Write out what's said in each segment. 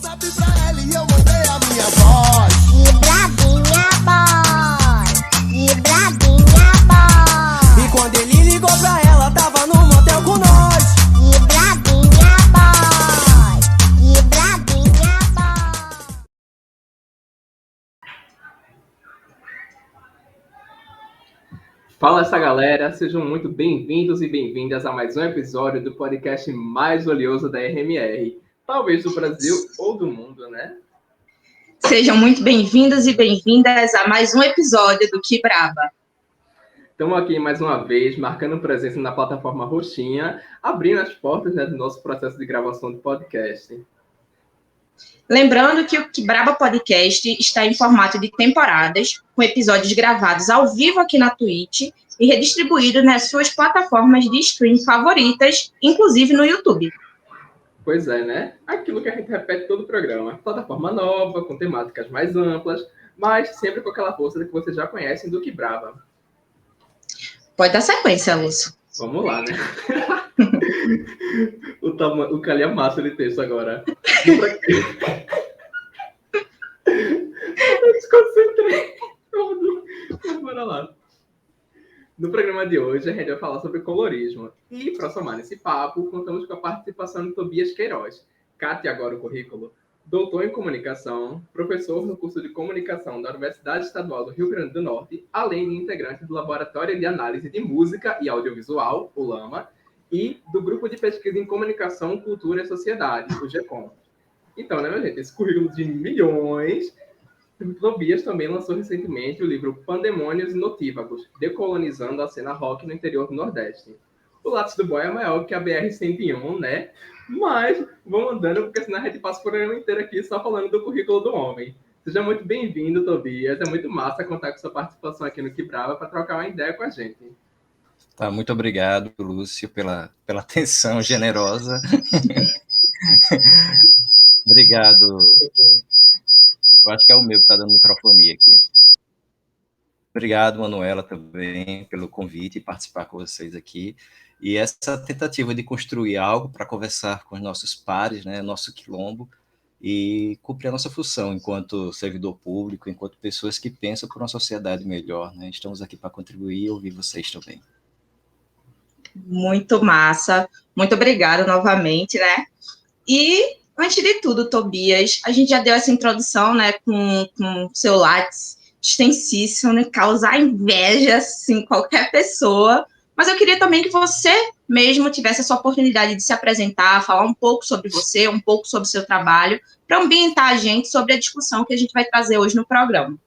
WhatsApp pra ela e eu mandei a minha voz. Que bradinha boy, que bradinha boy. E quando ele ligou pra ela, tava no motel com nós. Que bradinha boy, que bradinha boy. Fala essa galera, sejam muito bem-vindos e bem-vindas a mais um episódio do podcast mais valioso da RMR, talvez do Brasil ou do mundo, né? Sejam muito bem-vindos e bem-vindas a mais um episódio do Que Braba. Estamos aqui mais uma vez, marcando presença na plataforma Roxinha, abrindo as portas, né, do nosso processo de gravação do podcast. Lembrando que o Que Braba Podcast está em formato de temporadas, com episódios gravados ao vivo aqui na Twitch e redistribuídos nas suas plataformas de stream favoritas, inclusive no YouTube. Pois é, né? Aquilo que a gente repete todo o programa. Plataforma nova, com temáticas mais amplas, mas sempre com aquela força que vocês já conhecem do Que Braba. Pode dar sequência, Lúcio. Vamos lá, né? O calhamaço de texto agora. Eu desconcentrei. Bora lá. No programa de hoje, a gente vai falar sobre colorismo. E, para somar nesse papo, contamos com a participação de Tobias Queiroz. Cate agora o currículo. Doutor em Comunicação, professor no curso de Comunicação da Universidade Estadual do Rio Grande do Norte, além de integrante do Laboratório de Análise de Música e Audiovisual, o LAMA, e do Grupo de Pesquisa em Comunicação, Cultura e Sociedade, o GECOM. Então, né, minha gente, esse currículo de milhões... Tobias também lançou recentemente o livro Pandemônios e Notívagos, decolonizando a cena rock no interior do Nordeste. O lápis do boy é maior que a BR-101, né? Mas vamos andando, porque senão a gente passa o programa inteiro aqui só falando do currículo do homem. Seja muito bem-vindo, Tobias. É muito massa contar com sua participação aqui no Que Braba para trocar uma ideia com a gente. Tá, muito obrigado, Lúcio, pela atenção generosa. Obrigado. Eu acho que é o meu que está dando microfonia aqui. Obrigado, Manuela, também, pelo convite e participar com vocês aqui. E essa tentativa de construir algo para conversar com os nossos pares, né, nosso quilombo, e cumprir a nossa função enquanto servidor público, enquanto pessoas que pensam por uma sociedade melhor, né? Estamos aqui para contribuir e ouvir vocês também. Muito massa. Muito obrigada novamente, né? E, antes de tudo, Tobias, a gente já deu essa introdução, né, com seu lápis extensíssimo, né, causar inveja, assim, qualquer pessoa. Mas eu queria também que você mesmo tivesse essa oportunidade de se apresentar, falar um pouco sobre você, um pouco sobre o seu trabalho, para ambientar a gente sobre a discussão que a gente vai trazer hoje no programa.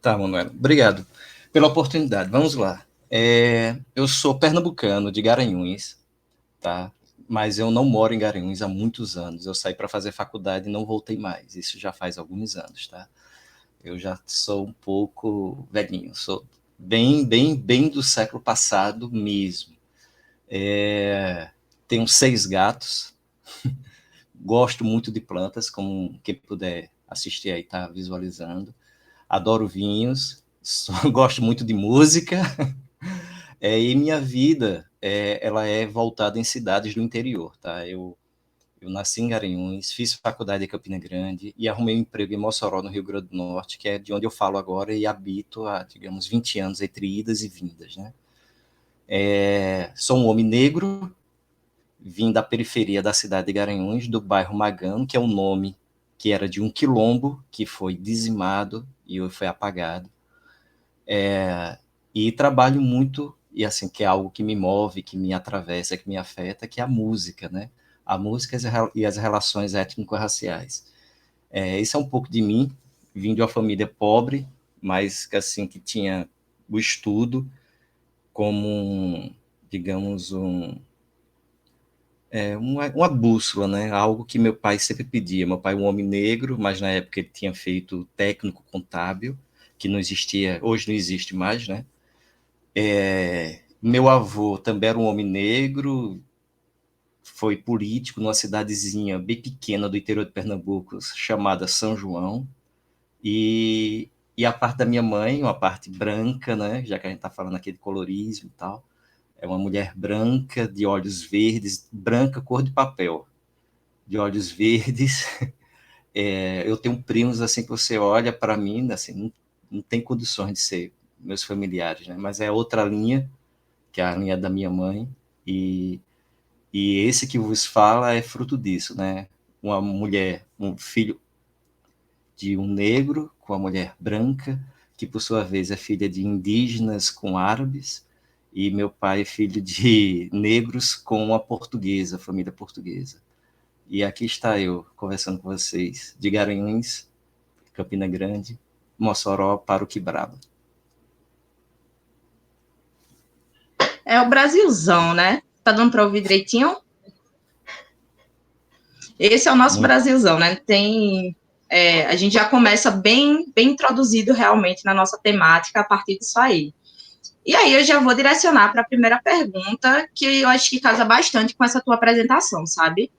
Tá, Manuela, obrigado pela oportunidade. Vamos lá. Eu sou pernambucano, de Garanhuns, tá? Mas eu não moro em Garanhuns há muitos anos. Eu saí para fazer faculdade e não voltei mais. Isso já faz alguns anos, tá? Eu já sou um pouco velhinho, sou bem do século passado mesmo. Tenho 6 gatos, gosto muito de plantas, como quem puder assistir aí está visualizando. Adoro vinhos, gosto muito de música. E minha vida, ela é voltada em cidades do interior, tá? Eu nasci em Garanhuns, fiz faculdade em Campina Grande e arrumei um emprego em Mossoró, no Rio Grande do Norte, que é de onde eu falo agora e habito há, digamos, 20 anos, entre idas e vindas, né? Sou um homem negro, vim da periferia da cidade de Garanhuns, do bairro Magano, que é um nome que era de um quilombo, que foi dizimado e foi apagado. E trabalho muito, e assim, que é algo que me move, que me atravessa, que me afeta, que é a música, né? A música e as relações étnico-raciais. Isso é um pouco de mim. Vim de uma família pobre, mas assim, que tinha o estudo como, digamos, uma bússola, né? Algo que meu pai sempre pedia. Meu pai é um homem negro, mas na época ele tinha feito técnico contábil, que não existia, hoje não existe mais, né? Meu avô também era um homem negro, foi político numa cidadezinha bem pequena do interior de Pernambuco, chamada São João, e a parte da minha mãe, uma parte branca, né, já que a gente está falando aqui de colorismo e tal, é uma mulher branca, de olhos verdes, branca, cor de papel. de olhos verdes. Eu tenho primos assim que você olha para mim, assim, não tem condições de ser meus familiares, né? Mas é outra linha, que é a linha da minha mãe, e esse que vos fala é fruto disso, né? Uma mulher, um filho de um negro com a mulher branca, que por sua vez é filha de indígenas com árabes, e meu pai é filho de negros com uma portuguesa, família portuguesa. E aqui está eu, conversando com vocês, de Garanhuns, Campina Grande, Mossoró para o Quibraba. É o Brasilzão, né? Tá dando para ouvir direitinho? Esse é o nosso Muito. Brasilzão, né? A gente já começa bem introduzido realmente na nossa temática a partir disso aí. E aí eu já vou direcionar para a primeira pergunta, que eu acho que casa bastante com essa tua apresentação, sabe?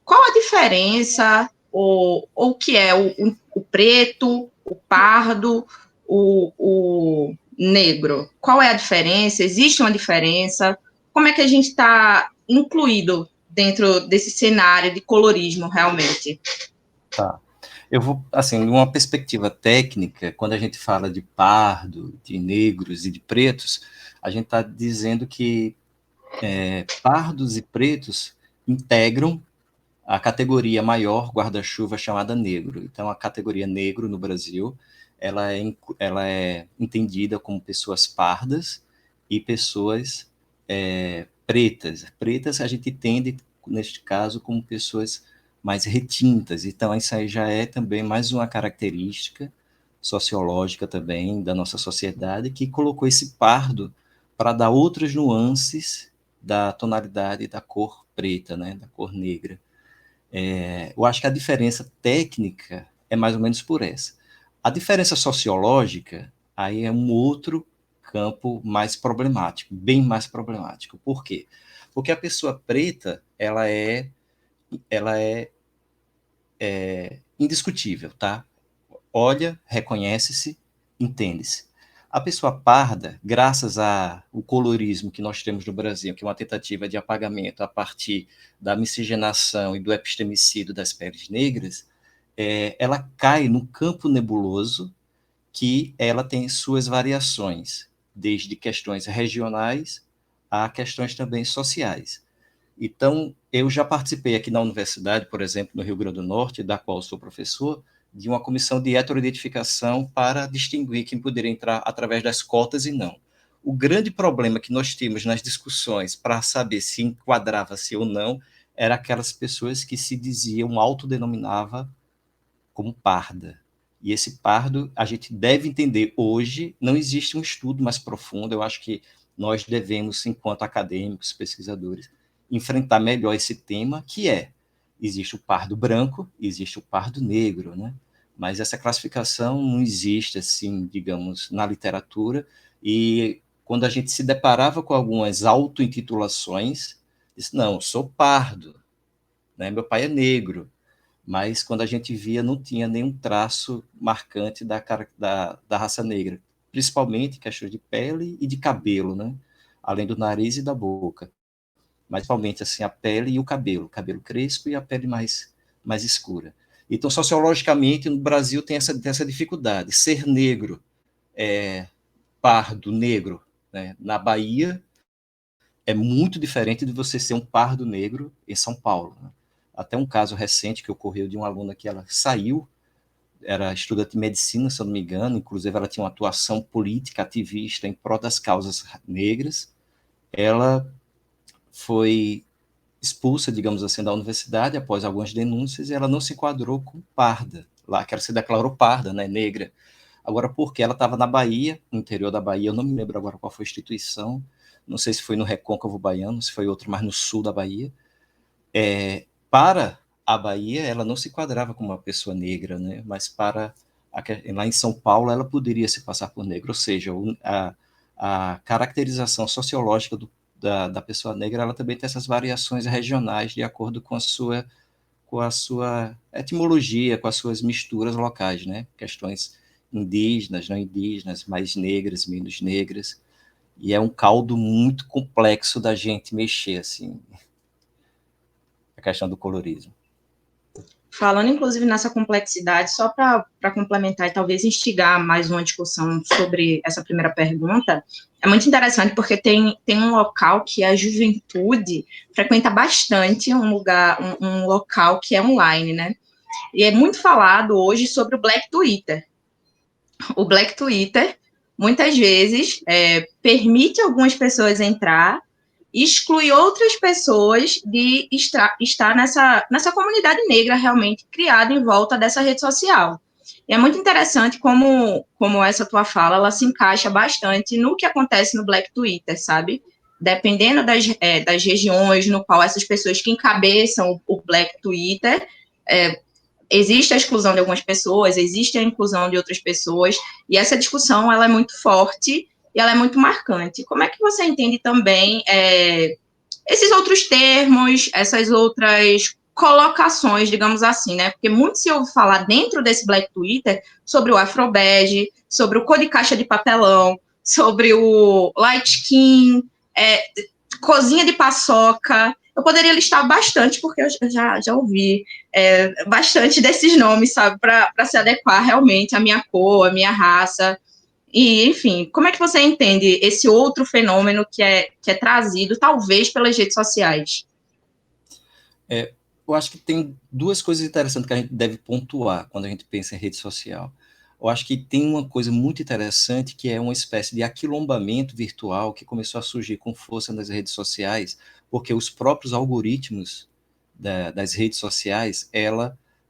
Qual a diferença, ou o que é o preto, o pardo, o negro? Qual é a diferença? Existe uma diferença? Como é que a gente está incluído dentro desse cenário de colorismo, realmente? Tá. Eu vou, assim, de uma perspectiva técnica, quando a gente fala de pardo, de negros e de pretos, a gente está dizendo que pardos e pretos integram a categoria maior guarda-chuva chamada negro. Então, a categoria negro no Brasil, ela é entendida como pessoas pardas e pessoas pretas. Pretas a gente entende, neste caso, como pessoas mais retintas. Então, isso aí já é também mais uma característica sociológica também da nossa sociedade, que colocou esse pardo para dar outras nuances da tonalidade da cor preta, né, da cor negra. Eu acho que a diferença técnica é mais ou menos por essa. A diferença sociológica, aí é um outro campo mais problemático, bem mais problemático. Por quê? Porque a pessoa preta, ela é indiscutível, tá? Olha, reconhece-se, entende-se. A pessoa parda, graças ao colorismo que nós temos no Brasil, que é uma tentativa de apagamento a partir da miscigenação e do epistemicídio das peles negras, ela cai num campo nebuloso que ela tem suas variações, desde questões regionais a questões também sociais. Então, eu já participei aqui na universidade, por exemplo, no Rio Grande do Norte, da qual sou professor, de uma comissão de heteroidentificação para distinguir quem poderia entrar através das cotas e não. O grande problema que nós tínhamos nas discussões para saber se enquadrava-se ou não era aquelas pessoas que se diziam, autodenominava como parda. E esse pardo, a gente deve entender hoje, não existe um estudo mais profundo, eu acho que nós devemos, enquanto acadêmicos, pesquisadores, enfrentar melhor esse tema, que existe o pardo branco, existe o pardo negro, né? Mas essa classificação não existe, assim, digamos, na literatura, e quando a gente se deparava com algumas auto-intitulações, disse, não, sou pardo, né? Meu pai é negro, mas quando a gente via, não tinha nenhum traço marcante da raça negra, principalmente questões de pele e de cabelo, né? Além do nariz e da boca. Mas principalmente assim, a pele e o cabelo crespo e a pele mais escura. Então, sociologicamente, no Brasil tem essa dificuldade. Ser negro, pardo, negro, né? Na Bahia, é muito diferente de você ser um pardo negro em São Paulo, né? Até um caso recente que ocorreu de uma aluna que ela saiu, era estudante de medicina, se eu não me engano, inclusive ela tinha uma atuação política, ativista em prol das causas negras. Ela foi expulsa, digamos assim, da universidade após algumas denúncias e ela não se enquadrou como parda, lá que ela se declarou parda, né, negra. Agora, porque ela estava na Bahia, no interior da Bahia, eu não me lembro agora qual foi a instituição, não sei se foi no Recôncavo Baiano, se foi outro, mas no sul da Bahia. Para a Bahia, ela não se enquadrava como uma pessoa negra, né? Mas lá em São Paulo, ela poderia se passar por negra, ou seja, a caracterização sociológica da pessoa negra, ela também tem essas variações regionais de acordo com a sua etimologia, com as suas misturas locais, né? Questões indígenas, não indígenas, mais negras, menos negras, e é um caldo muito complexo da gente mexer, assim. questão do colorismo. Falando, inclusive, nessa complexidade, só para complementar e talvez instigar mais uma discussão sobre essa primeira pergunta, é muito interessante porque tem um local que a juventude frequenta bastante, um local que é online, né? E é muito falado hoje sobre o Black Twitter. O Black Twitter, muitas vezes, permite algumas pessoas entrar, exclui outras pessoas de estar nessa comunidade negra realmente criada em volta dessa rede social. E é muito interessante como essa tua fala, ela se encaixa bastante no que acontece no Black Twitter, sabe? Dependendo das regiões no qual essas pessoas que encabeçam o Black Twitter, existe a exclusão de algumas pessoas, existe a inclusão de outras pessoas, e essa discussão ela é muito forte e ela é muito marcante. Como é que você entende também esses outros termos, essas outras colocações, digamos assim, né? Porque muito se ouve falar dentro desse Black Twitter sobre o afrobege, sobre o cor de caixa de papelão, sobre o light skin, cozinha de paçoca. Eu poderia listar bastante, porque eu já ouvi bastante desses nomes, sabe, para se adequar realmente à minha cor, à minha raça. E, enfim, como é que você entende esse outro fenômeno que é trazido, talvez, pelas redes sociais? Eu acho que tem duas coisas interessantes que a gente deve pontuar quando a gente pensa em rede social. Eu acho que tem uma coisa muito interessante que é uma espécie de aquilombamento virtual que começou a surgir com força nas redes sociais, porque os próprios algoritmos das redes sociais,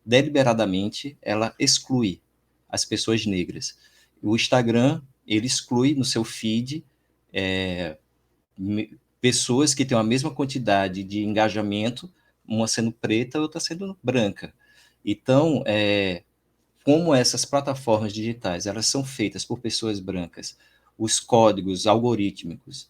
deliberadamente, ela exclui as pessoas negras. O Instagram, ele exclui no seu feed pessoas que têm a mesma quantidade de engajamento, uma sendo preta, outra sendo branca. Então, como essas plataformas digitais elas são feitas por pessoas brancas, os códigos algorítmicos,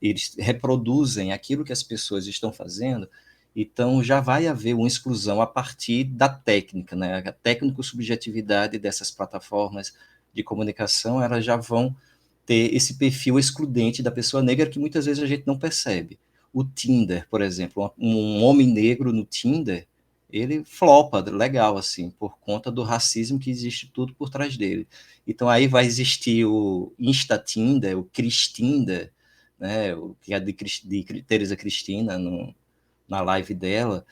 eles reproduzem aquilo que as pessoas estão fazendo, então já vai haver uma exclusão a partir da técnica, né? A técnico-subjetividade dessas plataformas de comunicação, elas já vão ter esse perfil excludente da pessoa negra que muitas vezes a gente não percebe. O Tinder, por exemplo, um homem negro no Tinder, ele flopa legal, assim, por conta do racismo que existe tudo por trás dele. Então aí vai existir o Insta-Tinder, o Cris-Tinder, né, o que é de Teresa Cristina na live dela,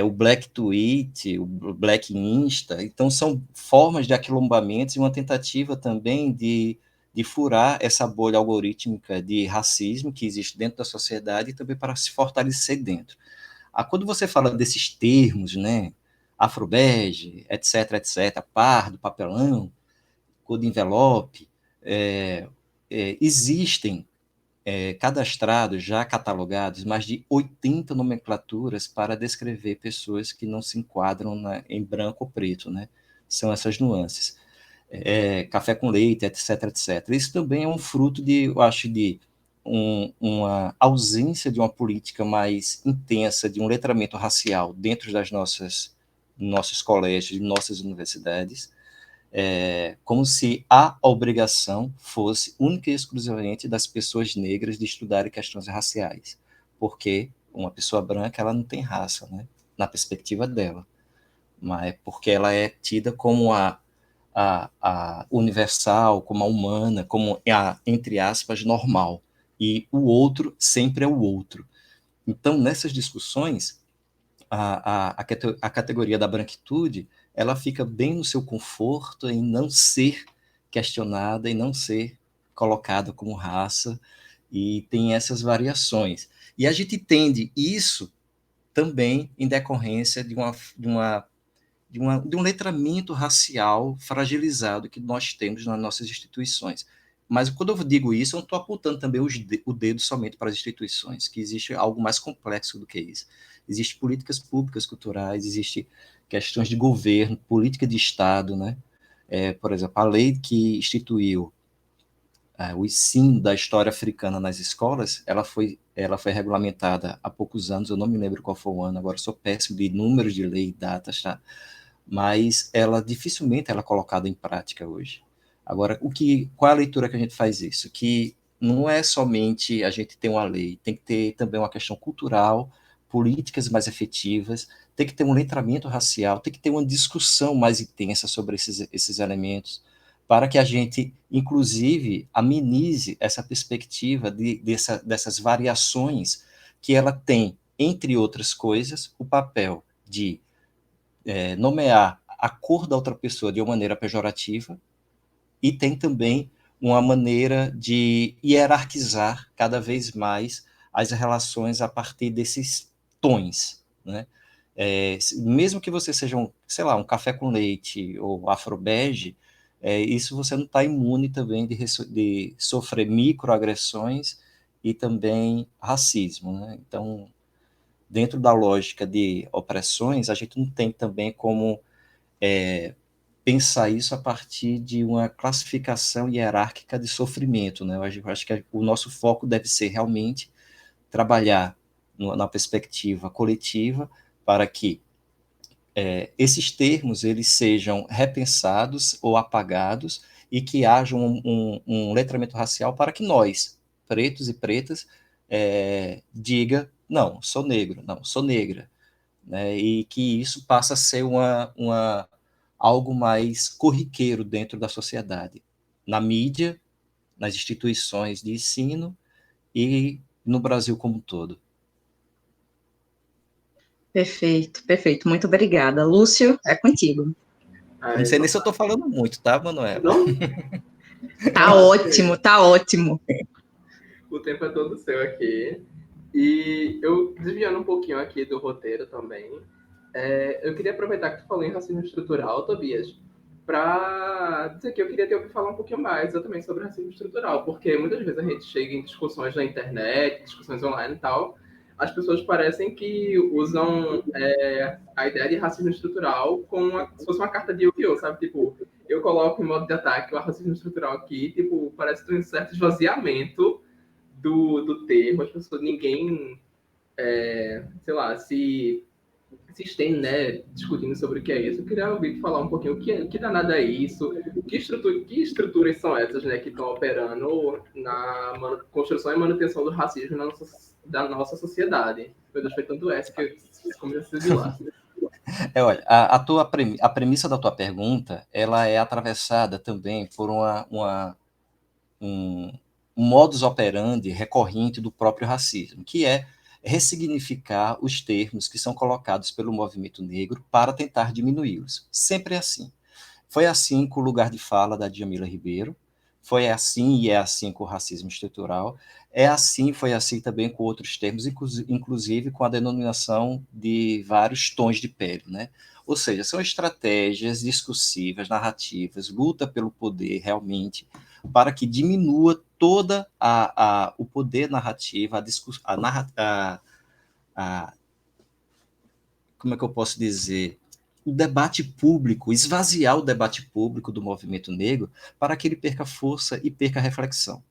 o Black Tweet, o Black Insta. Então são formas de aquilombamentos e uma tentativa também de furar essa bolha algorítmica de racismo que existe dentro da sociedade e também para se fortalecer dentro. Quando você fala desses termos, né, afrobege, etc., pardo, papelão, cor de envelope, existem cadastrados, já catalogados, mais de 80 nomenclaturas para descrever pessoas que não se enquadram em branco ou preto, né? São essas nuances. Café com leite, etc., etc. Isso também é um fruto eu acho, de uma ausência de uma política mais intensa, de um letramento racial dentro das nossos colégios, nossas universidades, como se a obrigação fosse única e exclusivamente das pessoas negras de estudarem questões raciais, porque uma pessoa branca ela não tem raça, né, na perspectiva dela, mas porque ela é tida como a universal, como a humana, como entre aspas, normal. E o outro sempre é o outro. Então, nessas discussões, a categoria da branquitude, ela fica bem no seu conforto em não ser questionada, e não ser colocada como raça, e tem essas variações. E a gente entende isso também em decorrência de um letramento racial fragilizado que nós temos nas nossas instituições. Mas quando eu digo isso, eu não estou apontando também o dedo somente para as instituições, que existe algo mais complexo do que isso. Existem políticas públicas culturais, existem questões de governo, política de Estado, né? Por exemplo, a lei que instituiu o ensino da história africana nas escolas, ela foi regulamentada há poucos anos, eu não me lembro qual foi o ano, agora sou péssimo de números de lei e datas, tá? Mas ela dificilmente ela é colocada em prática hoje. Agora, qual é a leitura que a gente faz isso? Que não é somente a gente ter uma lei, tem que ter também uma questão cultural políticas mais efetivas, tem que ter um letramento racial, tem que ter uma discussão mais intensa sobre esses elementos, para que a gente, inclusive, amenize essa perspectiva dessas variações que ela tem, entre outras coisas, o papel de nomear a cor da outra pessoa de uma maneira pejorativa, e tem também uma maneira de hierarquizar cada vez mais as relações a partir desses tons, né? Mesmo que você seja sei lá, um café com leite ou afrobege, isso você não está imune também de sofrer microagressões e também racismo, né? Então, dentro da lógica de opressões, a gente não tem também como pensar isso a partir de uma classificação hierárquica de sofrimento, né? Eu acho que o nosso foco deve ser realmente trabalhar na perspectiva coletiva para que esses termos eles sejam repensados ou apagados e que haja um letramento racial para que nós, pretos e pretas, diga, não, sou negro, não, sou negra, né? E que isso passa a ser algo mais corriqueiro dentro da sociedade, na mídia, nas instituições de ensino e no Brasil como um todo. Perfeito, perfeito. Muito obrigada. Lúcio, é contigo. Não sei nem se eu estou falando muito, tá, Manuela? Não? Tá ótimo, tá ótimo. O tempo é todo seu aqui. E eu, desviando um pouquinho aqui do roteiro também, eu queria aproveitar que tu falou em racismo estrutural, Tobias, para dizer que eu queria ter ouvido falar um pouquinho mais exatamente sobre racismo estrutural, porque muitas vezes a gente chega em discussões na internet, discussões online e tal, as pessoas parecem que usam a ideia de racismo estrutural como se fosse uma carta de Yu-Gi-Oh!, sabe? Tipo, eu coloco em modo de ataque o racismo estrutural aqui, tipo, parece ter um certo esvaziamento do termo, as pessoas, ninguém, sei lá, se estende, né, discutindo sobre o que é isso. Eu queria ouvir tu falar um pouquinho que danada é isso, que estruturas são essas, né, que estão operando na construção e manutenção do racismo da nossa sociedade. Meu Deus, foi tanto essa que eu comecei de lá. Olha, a premissa da tua pergunta, ela é atravessada também por um modus operandi recorrente do próprio racismo, que é ressignificar os termos que são colocados pelo movimento negro para tentar diminuí-los. Sempre é assim. Foi assim com o lugar de fala da Djamila Ribeiro, foi assim e é assim com o racismo estrutural, foi assim também com outros termos, inclusive com a denominação de vários tons de pele, né? Ou seja, são estratégias discursivas, narrativas, luta pelo poder realmente, para que diminua toda o poder narrativo, como é que eu posso dizer, o debate público, esvaziar o debate público do movimento negro para que ele perca força e perca reflexão.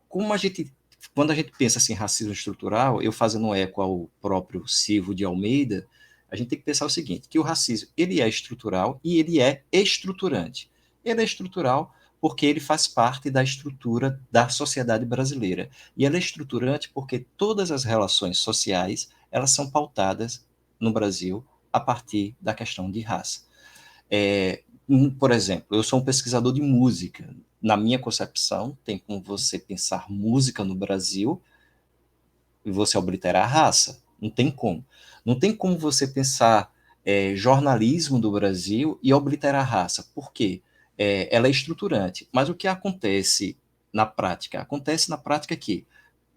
Quando a gente pensa assim, racismo estrutural, eu fazendo um eco ao próprio Silvio de Almeida, a gente tem que pensar o seguinte, que o racismo ele é estrutural e ele é estruturante. Ele é estrutural porque ele faz parte da estrutura da sociedade brasileira. E ele é estruturante porque todas as relações sociais elas são pautadas no Brasil a partir da questão de raça. Por exemplo, eu sou um pesquisador de música. Na minha concepção, tem como você pensar música no Brasil e você obliterar a raça. Não tem como. Não tem como você pensar jornalismo do Brasil e obliterar a raça. Por quê? Ela é estruturante. Mas o que acontece na prática? Acontece na prática que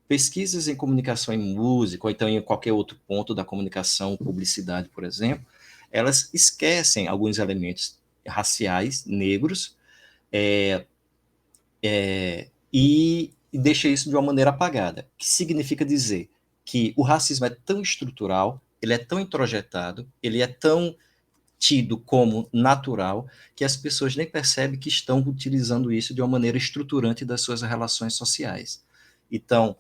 pesquisas em comunicação em música, ou então em qualquer outro ponto da comunicação, publicidade, por exemplo, elas esquecem alguns elementos raciais, negros, e deixa isso de uma maneira apagada, que significa dizer que o racismo é tão estrutural, ele é tão introjetado, ele é tão tido como natural, que as pessoas nem percebem que estão utilizando isso de uma maneira estruturante das suas relações sociais. Então,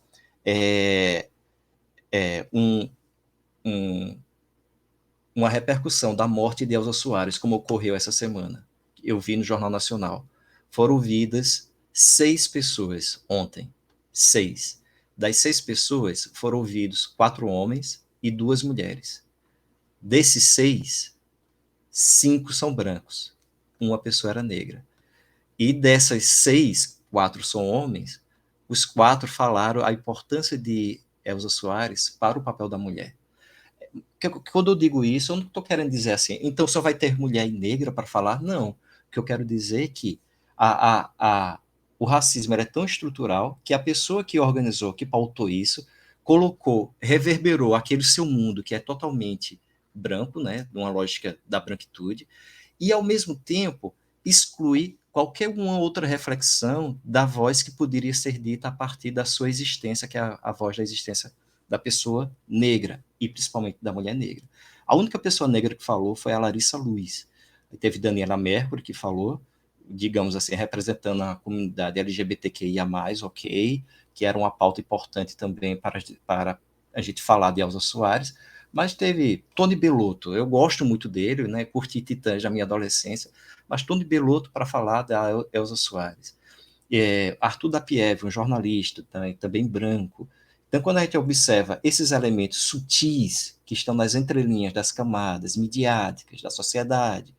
uma repercussão da morte de Elza Soares, como ocorreu essa semana. Eu vi no Jornal Nacional. Foram ouvidas 6 pessoas ontem. 6. Das 6 pessoas, foram ouvidos 4 homens e 2 mulheres. Desses 6, 5 são brancos. Uma pessoa era negra. E dessas 6, 4 são homens, os 4 falaram a importância de Elza Soares para o papel da mulher. Quando eu digo isso, eu não estou querendo dizer assim, então só vai ter mulher e negra para falar? Não. O que eu quero dizer é que o racismo é tão estrutural que a pessoa que organizou, que pautou isso, colocou, reverberou aquele seu mundo que é totalmente branco, né, numa lógica da branquitude, e ao mesmo tempo exclui qualquer uma outra reflexão da voz que poderia ser dita a partir da sua existência, que é a voz da existência da pessoa negra, e principalmente da mulher negra. A única pessoa negra que falou foi a Larissa Luz. Teve Daniela Mercury, que falou, digamos assim, representando a comunidade LGBTQIA+, ok, que era uma pauta importante também para a gente falar de Elza Soares, mas teve Tony Bellotto, eu gosto muito dele, né, curti Titãs da minha adolescência, mas Tony Bellotto para falar da Elza Soares. Arthur Dapiev, um jornalista também branco. Então, quando a gente observa esses elementos sutis que estão nas entrelinhas das camadas midiáticas da sociedade,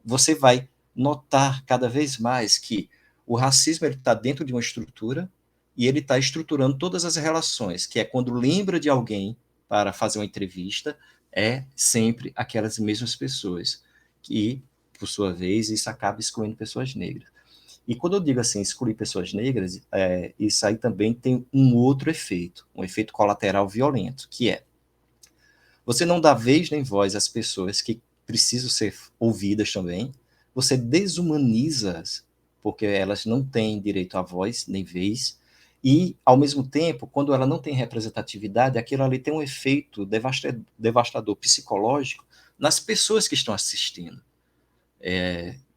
você vai notar cada vez mais que o racismo está dentro de uma estrutura e ele está estruturando todas as relações, que é quando lembra de alguém para fazer uma entrevista, é sempre aquelas mesmas pessoas, que, por sua vez, isso acaba excluindo pessoas negras. E quando eu digo assim, excluir pessoas negras, isso aí também tem um outro efeito, um efeito colateral violento, que é, você não dá vez nem voz às pessoas que precisam ser ouvidas também, você desumaniza-as, porque elas não têm direito à voz nem vez, e, ao mesmo tempo, quando ela não tem representatividade, aquilo ali tem um efeito devastador psicológico nas pessoas que estão assistindo.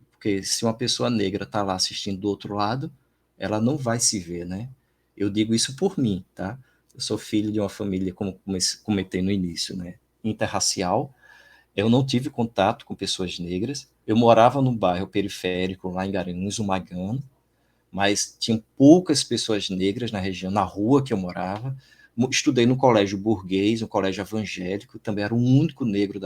Porque se uma pessoa negra está lá assistindo do outro lado, ela não vai se ver, né? Eu digo isso por mim, tá? Eu sou filho de uma família, como comentei no início, né, interracial. Eu não tive contato com pessoas negras. Eu morava num bairro periférico, lá em Garanhuns, o Magano, mas tinha poucas pessoas negras na região, na rua que eu morava. Estudei no colégio burguês, um colégio evangélico, também era o único negro,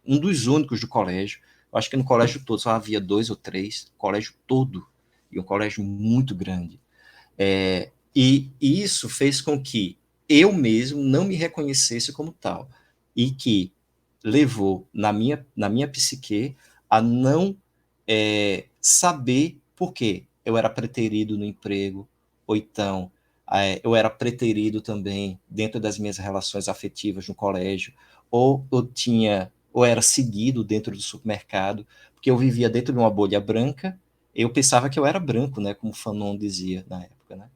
um dos únicos do colégio. Eu acho que no colégio todo só havia 2 ou 3, colégio todo, e um colégio muito grande. E isso fez com que eu mesmo não me reconhecesse como tal, e que levou na minha psique a não saber por quê. Eu era preterido no emprego, ou então eu era preterido também dentro das minhas relações afetivas no colégio, ou era seguido dentro do supermercado, porque eu vivia dentro de uma bolha branca, eu pensava que eu era branco, né, como Fanon dizia na época, né?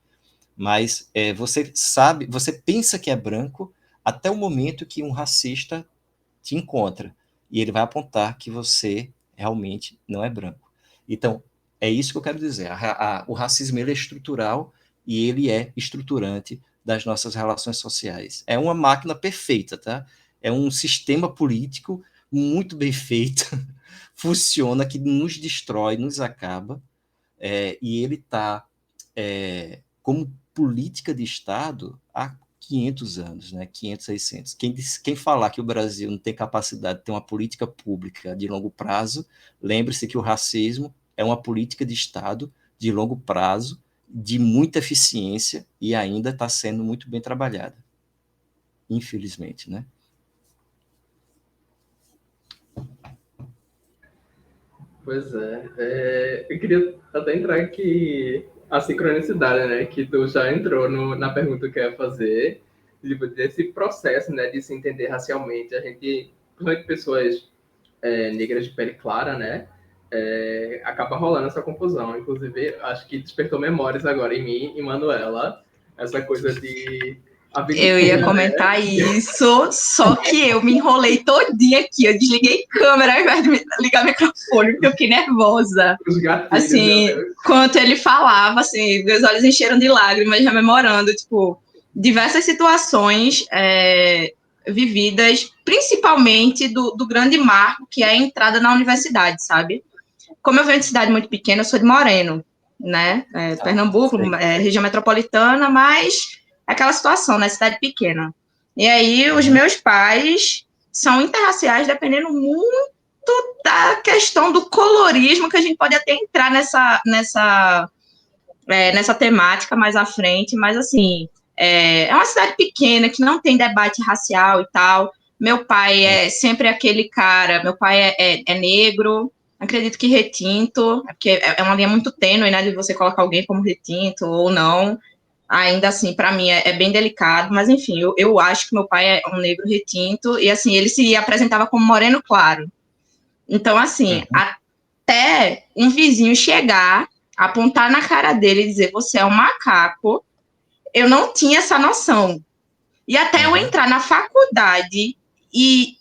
Mas você pensa que é branco até o momento que um racista te encontra, e ele vai apontar que você realmente não é branco. Então, é isso que eu quero dizer. O racismo ele é estrutural e ele é estruturante das nossas relações sociais. É uma máquina perfeita, tá? É um sistema político muito bem feito, funciona, que nos destrói, nos acaba, e ele está como política de Estado há 500 anos, né? 500, 600. Quem falar que o Brasil não tem capacidade de ter uma política pública de longo prazo, lembre-se que o racismo é uma política de Estado de longo prazo, de muita eficiência e ainda está sendo muito bem trabalhada. Infelizmente, né? Pois é. Eu queria até entrar aqui a sincronicidade, né? Que tu já entrou na pergunta que eu ia fazer, desse processo, né? De se entender racialmente. A gente, principalmente pessoas negras de pele clara, né? Acaba rolando essa confusão. Inclusive, acho que despertou memórias agora em mim e Manuela. Essa coisa de... Eu ia comentar isso, só que eu me enrolei todinha aqui. Eu desliguei câmera ao invés de ligar microfone, porque eu fiquei nervosa. Os gatilhos, assim, quando ele falava, assim, meus olhos encheram de lágrimas, rememorando, tipo, diversas situações vividas, principalmente do grande marco, que é a entrada na universidade, sabe? Como eu venho de cidade muito pequena, eu sou de Moreno, né? Pernambuco, região metropolitana, mas aquela situação, né? Cidade pequena. E aí, os meus pais são interraciais, dependendo muito da questão do colorismo, que a gente pode até entrar nessa temática mais à frente, mas assim, é uma cidade pequena que não tem debate racial e tal. Meu pai é sempre aquele cara, meu pai é negro, acredito que retinto, porque é uma linha muito tênue, né, de você colocar alguém como retinto ou não. Ainda assim, para mim é bem delicado, mas enfim, eu acho que meu pai é um negro retinto, e assim, ele se apresentava como moreno claro. Então, assim, até um vizinho chegar, apontar na cara dele e dizer, você é um macaco, eu não tinha essa noção. E até eu entrar na faculdade e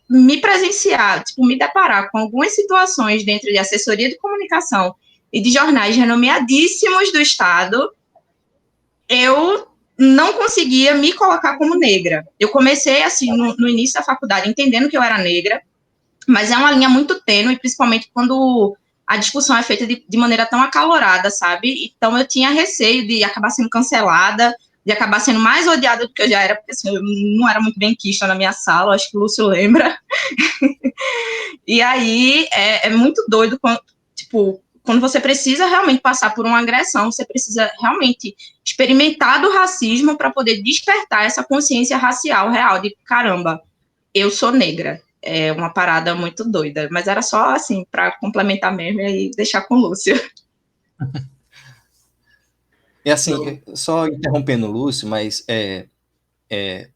me presenciar, tipo, me deparar com algumas situações dentro de assessoria de comunicação e de jornais renomeadíssimos do Estado, eu não conseguia me colocar como negra. Eu comecei, assim, no início da faculdade, entendendo que eu era negra, mas é uma linha muito tênue, principalmente quando a discussão é feita de maneira tão acalorada, sabe? Então eu tinha receio de acabar sendo cancelada, de acabar sendo mais odiada do que eu já era, porque assim, eu não era muito benquista na minha sala, acho que o Lúcio lembra. E aí é muito doido quando, tipo, quando você precisa realmente passar por uma agressão, você precisa realmente experimentar do racismo para poder despertar essa consciência racial real de caramba, eu sou negra. É uma parada muito doida, mas era só assim para complementar mesmo e deixar com o Lúcio. E assim, só interrompendo o Lúcio, mas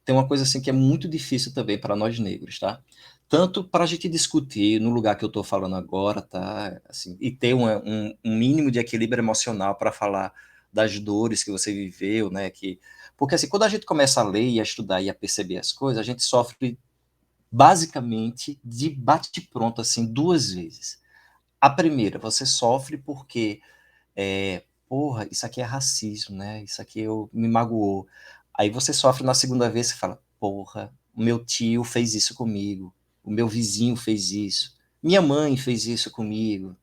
tem uma coisa assim que é muito difícil também para nós negros, tá? Tanto para a gente discutir no lugar que eu estou falando agora, tá? Assim, e ter um mínimo de equilíbrio emocional para falar das dores que você viveu, né? Porque assim, quando a gente começa a ler e a estudar e a perceber as coisas, a gente sofre basicamente de bate-pronto, assim, duas vezes. A primeira, você sofre porque, porra, isso aqui é racismo, né? Isso aqui me magoou. Aí você sofre na segunda vez e fala, porra, o meu tio fez isso comigo, o meu vizinho fez isso, minha mãe fez isso comigo,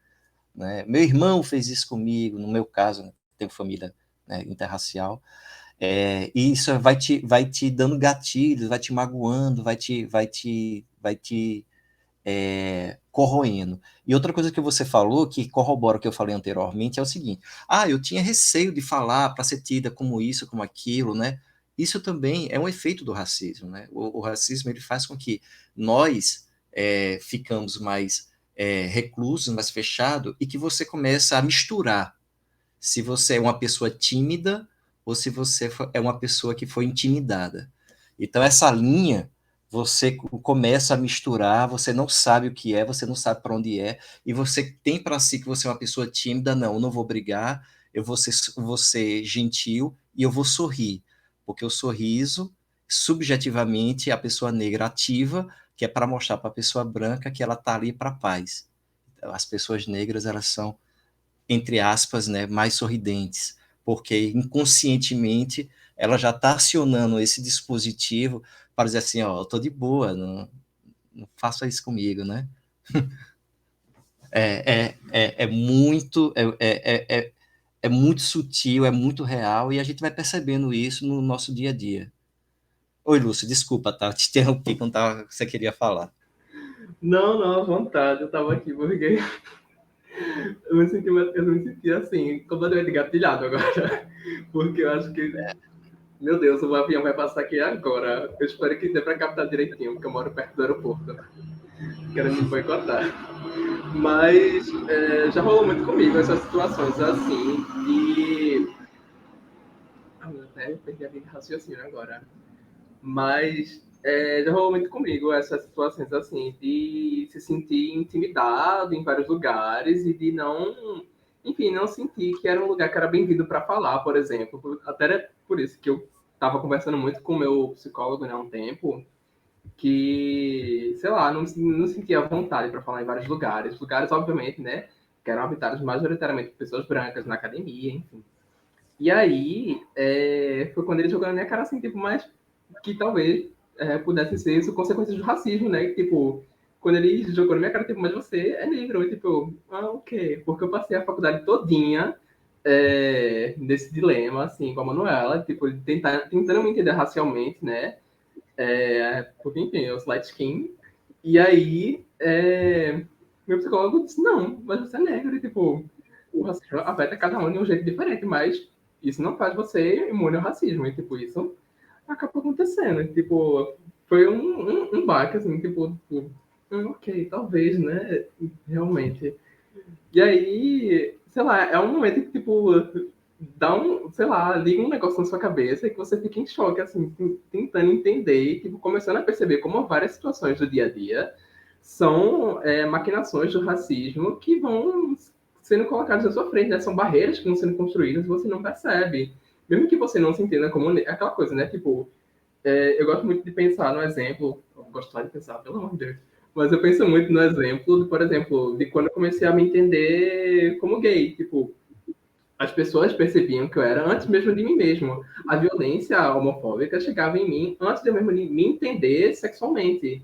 né? Meu irmão fez isso comigo, no meu caso, né? Tenho família, né, interracial. E isso vai te dando gatilhos, vai te magoando, vai te corroendo. E outra coisa que você falou, que corrobora o que eu falei anteriormente, é o seguinte: eu tinha receio de falar para ser tida como isso, como aquilo, né? Isso também é um efeito do racismo, né? O racismo ele faz com que nós ficamos mais reclusos, mais fechados, e que você começa a misturar se você é uma pessoa tímida ou se você é uma pessoa que foi intimidada. Então, essa linha, você começa a misturar, você não sabe o que é, você não sabe para onde é, e você tem para si que você é uma pessoa tímida, não, eu não vou brigar, eu vou ser gentil e eu vou sorrir, porque o sorriso, subjetivamente, a pessoa negra ativa, que é para mostrar para a pessoa branca que ela está ali para a paz. As pessoas negras, elas são, entre aspas, né, mais sorridentes, porque inconscientemente ela já está acionando esse dispositivo para dizer assim, ó, eu tô de boa, não faça isso comigo, né? É muito é muito sutil, é muito real, e a gente vai percebendo isso no nosso dia a dia. Oi, Lúcio, desculpa, tá? Te interrompi quando você queria falar. Não, à vontade, eu tava aqui porque eu me senti assim, completamente gatilhado agora. Porque eu acho que, meu Deus, o avião vai passar aqui agora. Eu espero que dê pra captar direitinho, porque eu moro perto do aeroporto. Quero me boicotar. Mas já rolou muito comigo essas situações assim. E. Eu perdi a linha de raciocínio agora. Mas já rolou muito comigo essas situações assim, de se sentir intimidado em vários lugares e de não, enfim, não sentir que era um lugar que era bem-vindo para falar, por exemplo. Até por isso que eu estava conversando muito com o meu psicólogo, né, há um tempo, que, sei lá, não sentia vontade para falar em vários lugares. Lugares, obviamente, né, que eram habitados majoritariamente por pessoas brancas, na academia, enfim. E aí, foi quando ele jogou na minha cara assim, tipo, mas que talvez pudesse ser isso consequências do racismo, né? Tipo, quando ele jogou na minha cara, tipo, mas você é negro. E tipo, o quê? Porque eu passei a faculdade todinha desse dilema, assim, com a Manuela, tipo, tentando me entender racialmente, né? Porque, enfim, eu sou light skin. E aí, meu psicólogo disse, não, mas você é negro, e, tipo, o racismo afeta cada um de um jeito diferente, mas isso não faz você imune ao racismo, e, tipo, isso acabou acontecendo, e, tipo, foi um baque, assim, tipo, ok, talvez, né, realmente. E aí, sei lá, é um momento que, tipo, dá sei lá, liga um negócio na sua cabeça e que você fica em choque, assim, tentando entender e, tipo, começando a perceber como várias situações do dia a dia são maquinações do racismo que vão sendo colocadas na sua frente, né? São barreiras que vão sendo construídas e você não percebe. Mesmo que você não se entenda como... Aquela coisa, né? Tipo, eu gosto muito de pensar no exemplo... Eu gosto de pensar, pelo amor de Deus. Mas eu penso muito no exemplo, por exemplo, de quando eu comecei a me entender como gay. Tipo, as pessoas percebiam que eu era antes mesmo de mim mesmo. A violência homofóbica chegava em mim antes de eu mesmo me entender sexualmente.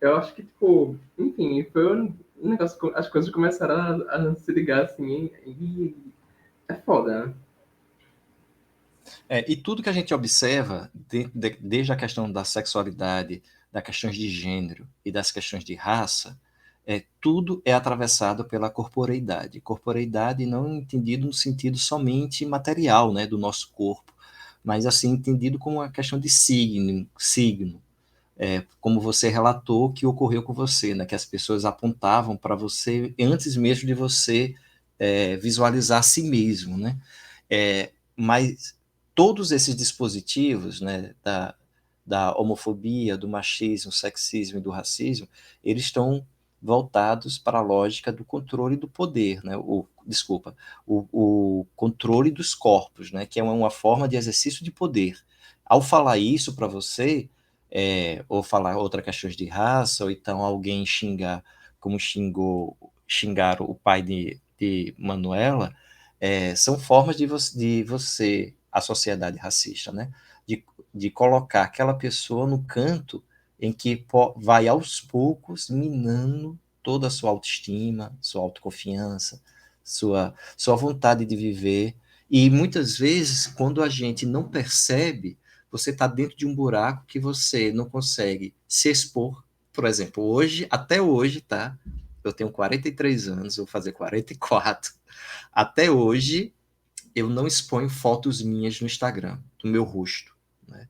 Eu acho que, tipo, enfim, foi um negócio, as coisas começaram a se ligar assim, e é foda, né? E tudo que a gente observa, desde a questão da sexualidade, das questões de gênero e das questões de raça, tudo é atravessado pela corporeidade. Corporeidade não entendido no sentido somente material, né, do nosso corpo, mas assim entendido como uma questão de signo, como você relatou que ocorreu com você, né, que as pessoas apontavam para você antes mesmo de você visualizar a si mesmo, né? Mas todos esses dispositivos, né, da homofobia, do machismo, sexismo e do racismo, eles estão voltados para a lógica do controle do poder, né? O controle dos corpos, né? Que é uma forma de exercício de poder. Ao falar isso para você, ou falar outra questão de raça, ou então alguém xingar, como xingaram o pai de Manuela, são formas de você, a sociedade racista, né? De colocar aquela pessoa no canto em que vai aos poucos minando toda a sua autoestima, sua autoconfiança, sua vontade de viver. E muitas vezes, quando a gente não percebe, você está dentro de um buraco que você não consegue se expor. Por exemplo, hoje, até hoje, tá? Eu tenho 43 anos, vou fazer 44. Até hoje, eu não exponho fotos minhas no Instagram, do meu rosto, né?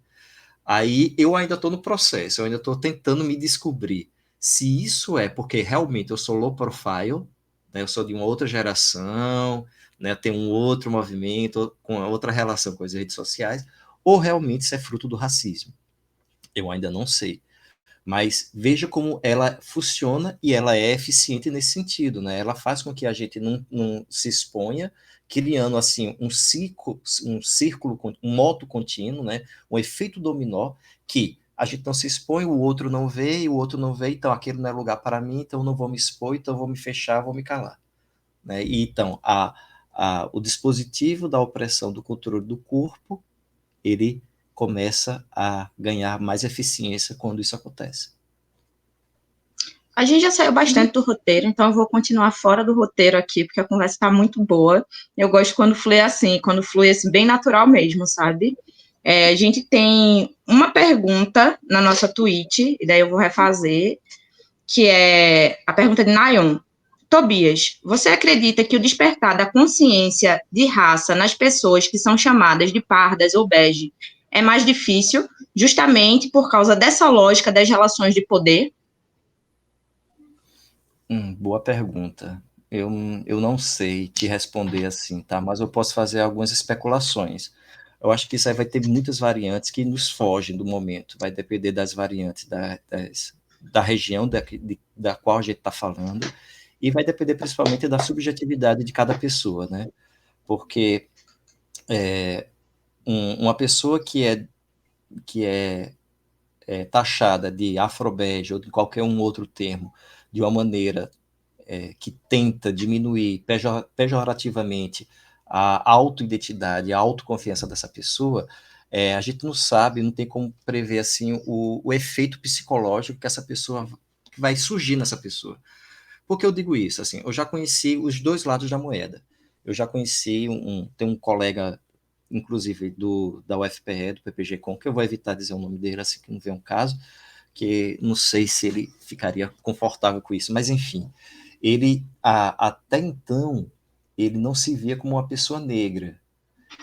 Aí eu ainda estou no processo, eu ainda estou tentando me descobrir se isso é porque realmente eu sou low profile, né, eu sou de uma outra geração, né, tenho um outro movimento, com outra relação com as redes sociais, ou realmente isso é fruto do racismo. Eu ainda não sei. Mas veja como ela funciona e ela é eficiente nesse sentido, né? Ela faz com que a gente não se exponha, criando assim um círculo, um moto contínuo, né? Um efeito dominó que a gente não se expõe, o outro não vê, e o outro não vê, então aquele não é lugar para mim, então eu não vou me expor, então eu vou me fechar, vou me calar, né? E então o dispositivo da opressão do controle do corpo, ele começa a ganhar mais eficiência quando isso acontece. A gente já saiu bastante do roteiro, então eu vou continuar fora do roteiro aqui, porque a conversa está muito boa. Eu gosto quando flui assim, quando flui assim, bem natural mesmo, sabe? A gente tem uma pergunta na nossa Twitch, e daí eu vou refazer, que é a pergunta de Nayon. Tobias, você acredita que o despertar da consciência de raça nas pessoas que são chamadas de pardas ou bege é mais difícil, justamente por causa dessa lógica das relações de poder? Boa pergunta. Eu não sei te responder assim, tá? Mas eu posso fazer algumas especulações. Eu acho que isso aí vai ter muitas variantes que nos fogem do momento. Vai depender das variantes da região da qual a gente está falando, e vai depender principalmente da subjetividade de cada pessoa, né? Porque uma pessoa que é taxada de afrobege ou de qualquer um outro termo, de uma maneira que tenta diminuir pejorativamente a autoidentidade, a autoconfiança dessa pessoa, a gente não sabe, não tem como prever assim o efeito psicológico que essa pessoa que vai surgir nessa pessoa. Por que eu digo isso? Assim, eu já conheci os dois lados da moeda. Eu já conheci tem um colega, inclusive, da UFPE, do PPG-Com, que eu vou evitar dizer o nome dele, assim que não vê um caso, que não sei se ele ficaria confortável com isso, mas enfim, ele, até então, ele não se via como uma pessoa negra.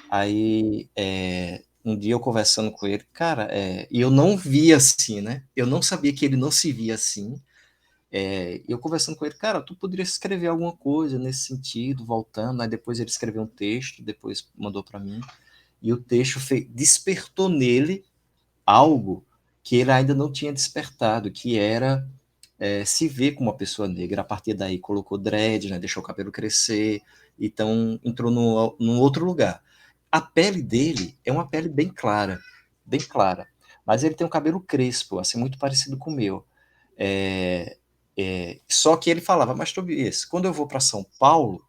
Aí, um dia eu conversando com ele, cara, e eu não via assim, né? Eu não sabia que ele não se via assim. Eu conversando com ele, cara, tu poderia escrever alguma coisa nesse sentido, voltando. Aí depois ele escreveu um texto, depois mandou para mim, e o texto despertou nele algo que ele ainda não tinha despertado, que era se ver como uma pessoa negra. A partir daí colocou dread, né, deixou o cabelo crescer, então entrou num outro lugar. A pele dele é uma pele bem clara, mas ele tem um cabelo crespo, assim, muito parecido com o meu. Só que ele falava, mas Tobias, quando eu vou para São Paulo,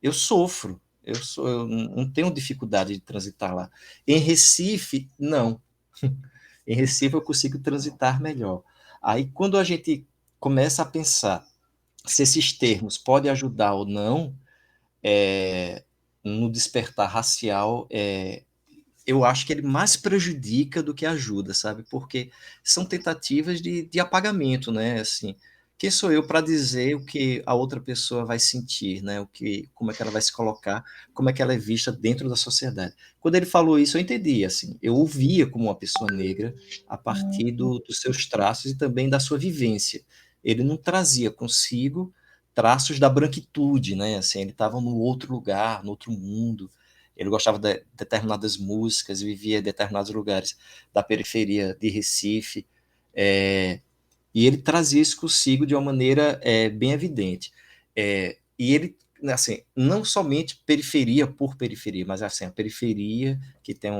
eu sofro, eu não tenho dificuldade de transitar lá. Em Recife, não. Em Recife eu consigo transitar melhor. Aí quando a gente começa a pensar se esses termos podem ajudar ou não no despertar racial, eu acho que ele mais prejudica do que ajuda, sabe? Porque são tentativas de apagamento, né? Assim, quem sou eu para dizer o que a outra pessoa vai sentir, né? Como é que ela vai se colocar, como é que ela é vista dentro da sociedade. Quando ele falou isso, eu entendi, assim, eu o via como uma pessoa negra a partir dos seus traços e também da sua vivência. Ele não trazia consigo traços da branquitude, né? Assim, ele estava no outro lugar, no outro mundo. Ele gostava de determinadas músicas, vivia em determinados lugares da periferia de Recife, e ele trazia isso consigo de uma maneira bem evidente. E ele, assim, não somente periferia por periferia, mas assim, a periferia que tem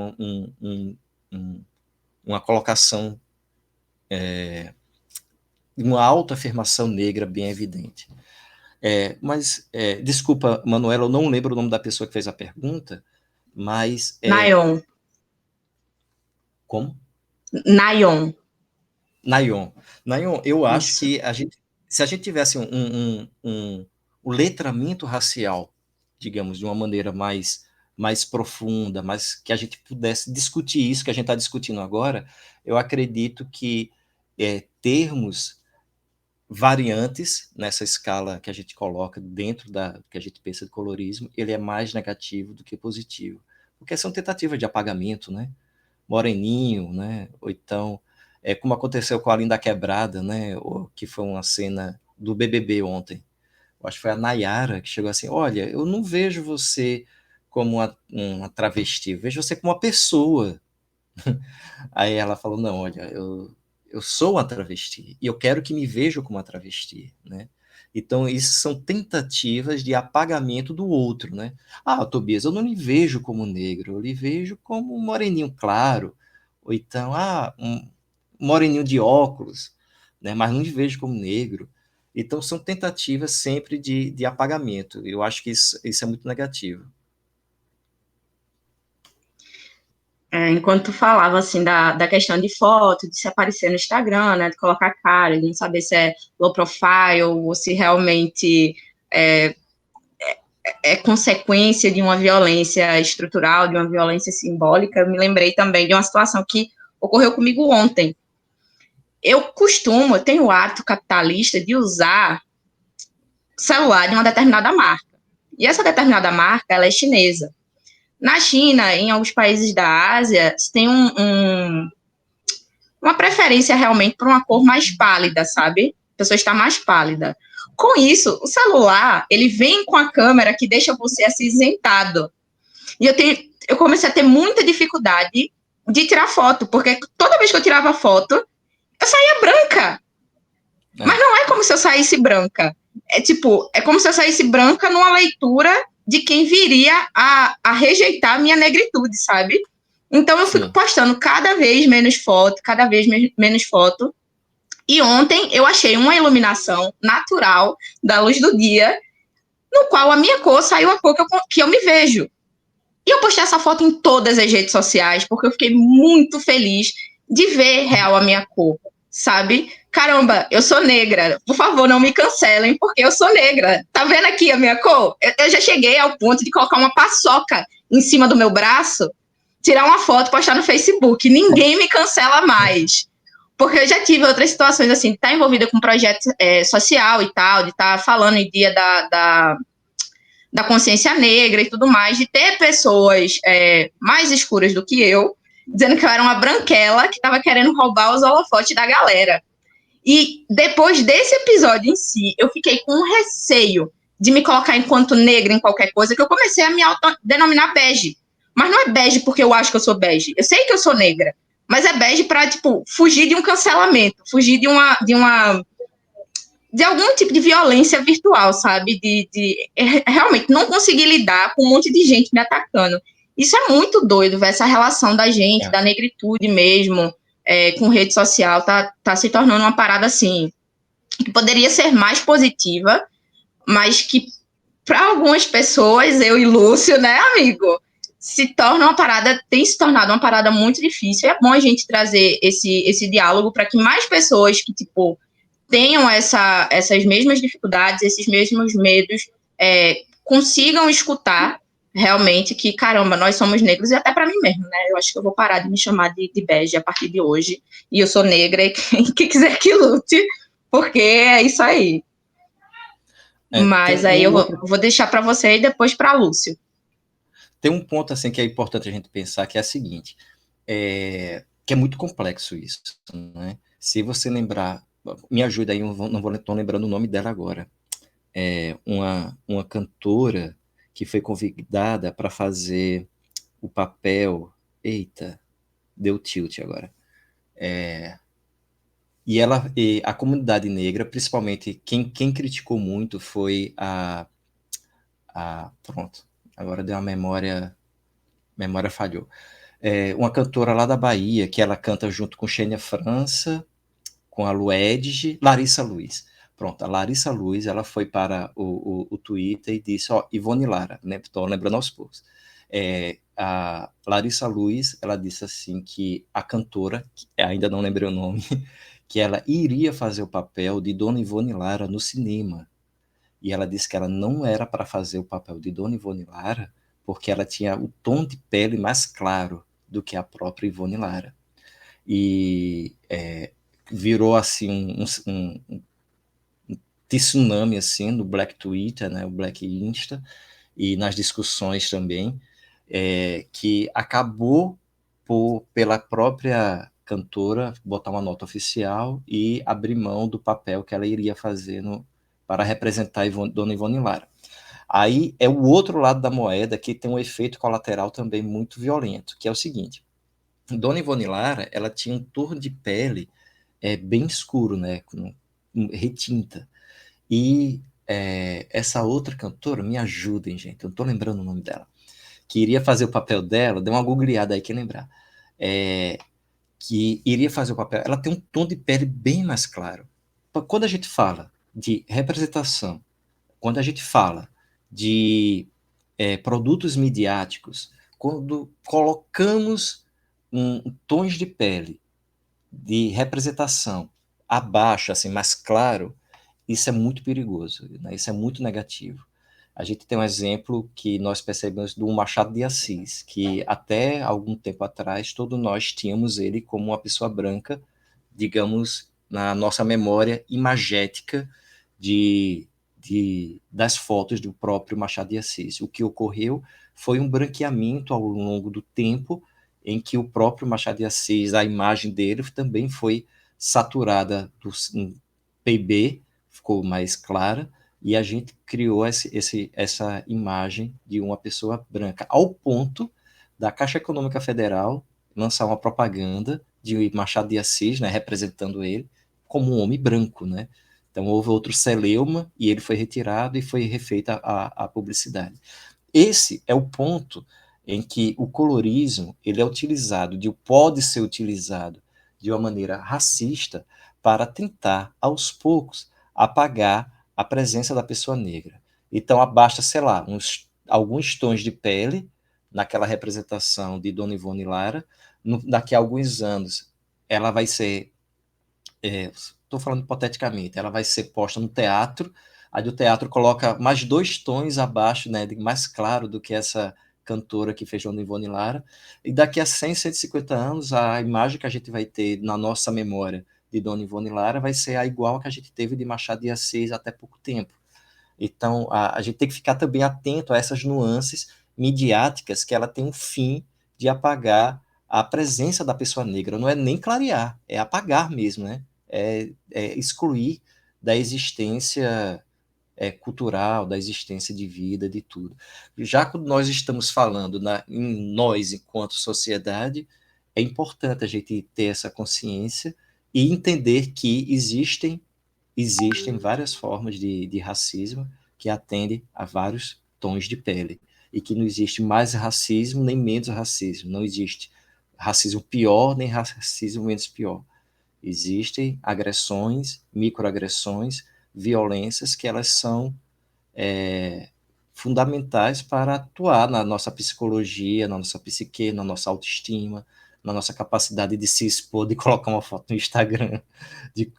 uma colocação, uma autoafirmação negra bem evidente. Desculpa, Manuela, eu não lembro o nome da pessoa que fez a pergunta, mas... Nayon. Como? Nayon. Nayon, eu acho Isso. que se a gente tivesse um letramento racial, digamos, de uma maneira mais profunda, mas que a gente pudesse discutir isso que a gente está discutindo agora, eu acredito que termos variantes nessa escala que a gente coloca dentro que a gente pensa de colorismo, ele é mais negativo do que positivo, porque são tentativas de apagamento, né? Moreninho, né? Ou então, como aconteceu com a Linda Quebrada, né? Que foi uma cena do BBB ontem. Eu acho que foi a Nayara que chegou assim, olha, eu não vejo você como uma travesti, eu vejo você como uma pessoa. Aí ela falou, não, olha, eu sou uma travesti e eu quero que me vejam como uma travesti, né? Então, isso são tentativas de apagamento do outro, né? Ah, Tobias, eu não lhe vejo como negro, eu lhe vejo como um moreninho claro, ou então, um moreninho de óculos, né? Mas não lhe vejo como negro. Então, são tentativas sempre de apagamento. Eu acho que isso é muito negativo. Enquanto tu falava, assim, da questão de foto, de se aparecer no Instagram, né, de colocar cara, de não saber se é low profile ou se realmente é consequência de uma violência estrutural, de uma violência simbólica, eu me lembrei também de uma situação que ocorreu comigo ontem. Eu tenho o hábito capitalista de usar celular de uma determinada marca. E essa determinada marca, ela é chinesa. Na China, em alguns países da Ásia, tem uma preferência realmente por uma cor mais pálida, sabe? A pessoa está mais pálida. Com isso, o celular, ele vem com a câmera que deixa você acinzentado. E eu comecei a ter muita dificuldade de tirar foto, porque toda vez que eu tirava foto, eu saía branca. Mas não é como se eu saísse branca. É como se eu saísse branca numa leitura de quem viria a rejeitar a minha negritude, sabe? Então, eu fico postando cada vez menos foto. E ontem eu achei uma iluminação natural da luz do dia, no qual a minha cor saiu a cor que eu me vejo. E eu postei essa foto em todas as redes sociais, porque eu fiquei muito feliz de ver real a minha cor, sabe? Caramba, eu sou negra. Por favor, não me cancelem, porque eu sou negra. Tá vendo aqui a minha cor? Eu já cheguei ao ponto de colocar uma paçoca em cima do meu braço, tirar uma foto, postar no Facebook. Ninguém me cancela mais. Porque eu já tive outras situações, assim, de estar envolvida com projeto social e tal, de estar falando em dia da consciência negra e tudo mais, de ter pessoas mais escuras do que eu, dizendo que eu era uma branquela que estava querendo roubar os holofotes da galera. E depois desse episódio em si, eu fiquei com um receio de me colocar enquanto negra em qualquer coisa, que eu comecei a me autodenominar bege. Mas não é bege porque eu acho que eu sou bege. Eu sei que eu sou negra, mas é bege para, tipo, fugir de um cancelamento, fugir de algum tipo de violência virtual, sabe? De realmente não conseguir lidar com um monte de gente me atacando. Isso é muito doido, ver essa relação da gente, da negritude mesmo, com rede social, tá se tornando uma parada assim, que poderia ser mais positiva, mas que para algumas pessoas, eu e Lúcio, né, amigo, tem se tornado uma parada muito difícil. É bom a gente trazer esse diálogo para que mais pessoas que, tipo, tenham essas mesmas dificuldades, esses mesmos medos, consigam escutar realmente que, caramba, nós somos negros, e até para mim mesmo, né? Eu acho que eu vou parar de me chamar de bege a partir de hoje, e eu sou negra, e quem quiser que lute, porque é isso aí. Mas aí eu vou deixar para você e depois para Lúcio. Tem um ponto assim que é importante a gente pensar, que é o seguinte, que é muito complexo isso, né? Se você lembrar, me ajuda aí, não estou lembrando o nome dela agora, uma cantora que foi convidada para fazer o papel, eita, deu tilt agora, e a comunidade negra, principalmente, quem criticou muito foi pronto, agora deu uma memória falhou. Uma cantora lá da Bahia, que ela canta junto com Xênia França, com a Luedge, Larissa Luz. Pronto, a Larissa Luz, ela foi para o Twitter e disse, Ivone Lara, né? Estou lembrando aos poucos. A Larissa Luz, ela disse assim que a cantora, ainda não lembrei o nome, que ela iria fazer o papel de Dona Ivone Lara no cinema. E ela disse que ela não era para fazer o papel de Dona Ivone Lara, porque ela tinha o tom de pele mais claro do que a própria Ivone Lara. E virou assim um tsunami assim, no Black Twitter, né, o Black Insta, e nas discussões também, que acabou pela própria cantora botar uma nota oficial e abrir mão do papel que ela iria fazer para representar Dona Ivone Lara. Aí é o outro lado da moeda que tem um efeito colateral também muito violento, que é o seguinte, Dona Ivone Lara, ela tinha um tom de pele bem escuro, né, com retinta, e essa outra cantora, me ajudem, gente, eu não estou lembrando o nome dela, que iria fazer o papel dela, dê uma googleada aí, quem lembrar, que iria fazer o papel, ela tem um tom de pele bem mais claro. Quando a gente fala de representação, quando a gente fala de produtos midiáticos, quando colocamos tons de pele de representação abaixo, assim, mais claro, isso é muito perigoso, né? Isso é muito negativo. A gente tem um exemplo que nós percebemos do Machado de Assis, que até algum tempo atrás, todos nós tínhamos ele como uma pessoa branca, digamos, na nossa memória imagética das fotos do próprio Machado de Assis. O que ocorreu foi um branqueamento ao longo do tempo, em que o próprio Machado de Assis, a imagem dele também foi saturada do PB, ficou mais clara, e a gente criou essa imagem de uma pessoa branca, ao ponto da Caixa Econômica Federal lançar uma propaganda de Machado de Assis, né, representando ele como um homem branco, né? Então houve outro celeuma e ele foi retirado e foi refeita a publicidade. Esse é o ponto em que o colorismo ele pode ser utilizado de uma maneira racista para tentar, aos poucos, apagar a presença da pessoa negra. Então, basta, sei lá, alguns tons de pele naquela representação de Dona Ivone Lara, daqui a alguns anos ela vai ser estou falando hipoteticamente, ela vai ser posta no teatro, aí do teatro coloca mais 2 tons abaixo, né, mais claro do que essa cantora que fez Dona Ivone Lara, e daqui a 100, 150 anos, a imagem que a gente vai ter na nossa memória de Dona Ivone Lara vai ser a igual que a gente teve de Machado de Assis até pouco tempo. Então, a gente tem que ficar também atento a essas nuances midiáticas que ela tem um fim de apagar a presença da pessoa negra. Não é nem clarear, é apagar mesmo, né? É excluir da existência cultural, da existência de vida, de tudo. Já que nós estamos falando em nós enquanto sociedade, é importante a gente ter essa consciência e entender que existem várias formas de racismo que atendem a vários tons de pele e que não existe mais racismo nem menos racismo, não existe racismo pior nem racismo menos pior. Existem agressões, microagressões, violências que elas são fundamentais para atuar na nossa psicologia, na nossa psique, na nossa autoestima, na nossa capacidade de se expor, de colocar uma foto no Instagram, de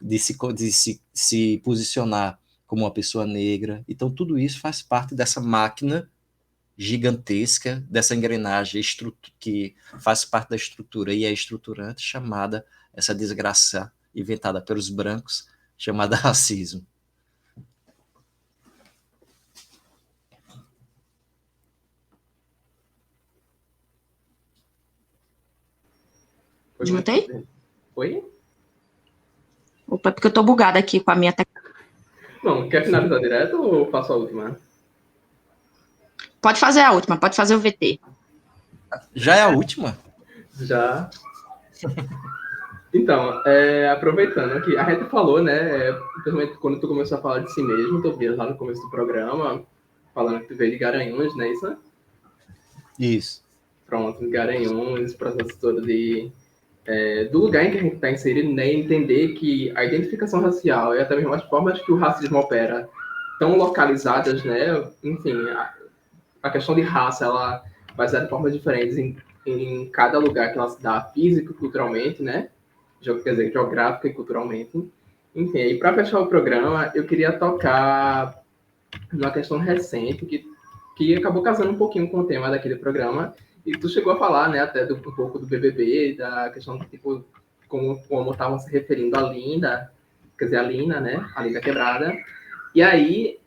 se posicionar como uma pessoa negra. Então, tudo isso faz parte dessa máquina gigantesca, dessa engrenagem que faz parte da estrutura e é estruturante, chamada, essa desgraça inventada pelos brancos, chamada racismo. Desmutei? Oi? Opa, porque eu tô bugada aqui com a minha tecnologia. Não, quer finalizar direto ou faço a última? Pode fazer a última, pode fazer o VT. Já é a última? Já. Então, aproveitando que a Rita falou, né, principalmente quando tu começou a falar de si mesmo, Tobias, lá no começo do programa, falando que tu veio de Garanhuns, né, isso? Isso. Pronto, Garanhuns, processo todo do lugar em que a gente está inserido, né, entender que a identificação racial e até mesmo as formas que o racismo opera tão localizadas, né, enfim, a questão de raça, ela vai ser de formas diferentes em cada lugar que ela se dá, físico, culturalmente, né, quer dizer, geográfica e culturalmente. Enfim, aí para fechar o programa, eu queria tocar numa questão recente que acabou casando um pouquinho com o tema daquele programa, e tu chegou a falar, né, até um pouco do BBB, da questão de, tipo, como estavam se referindo a Linda, quer dizer, a Lina, né, a Linda Quebrada. E aí,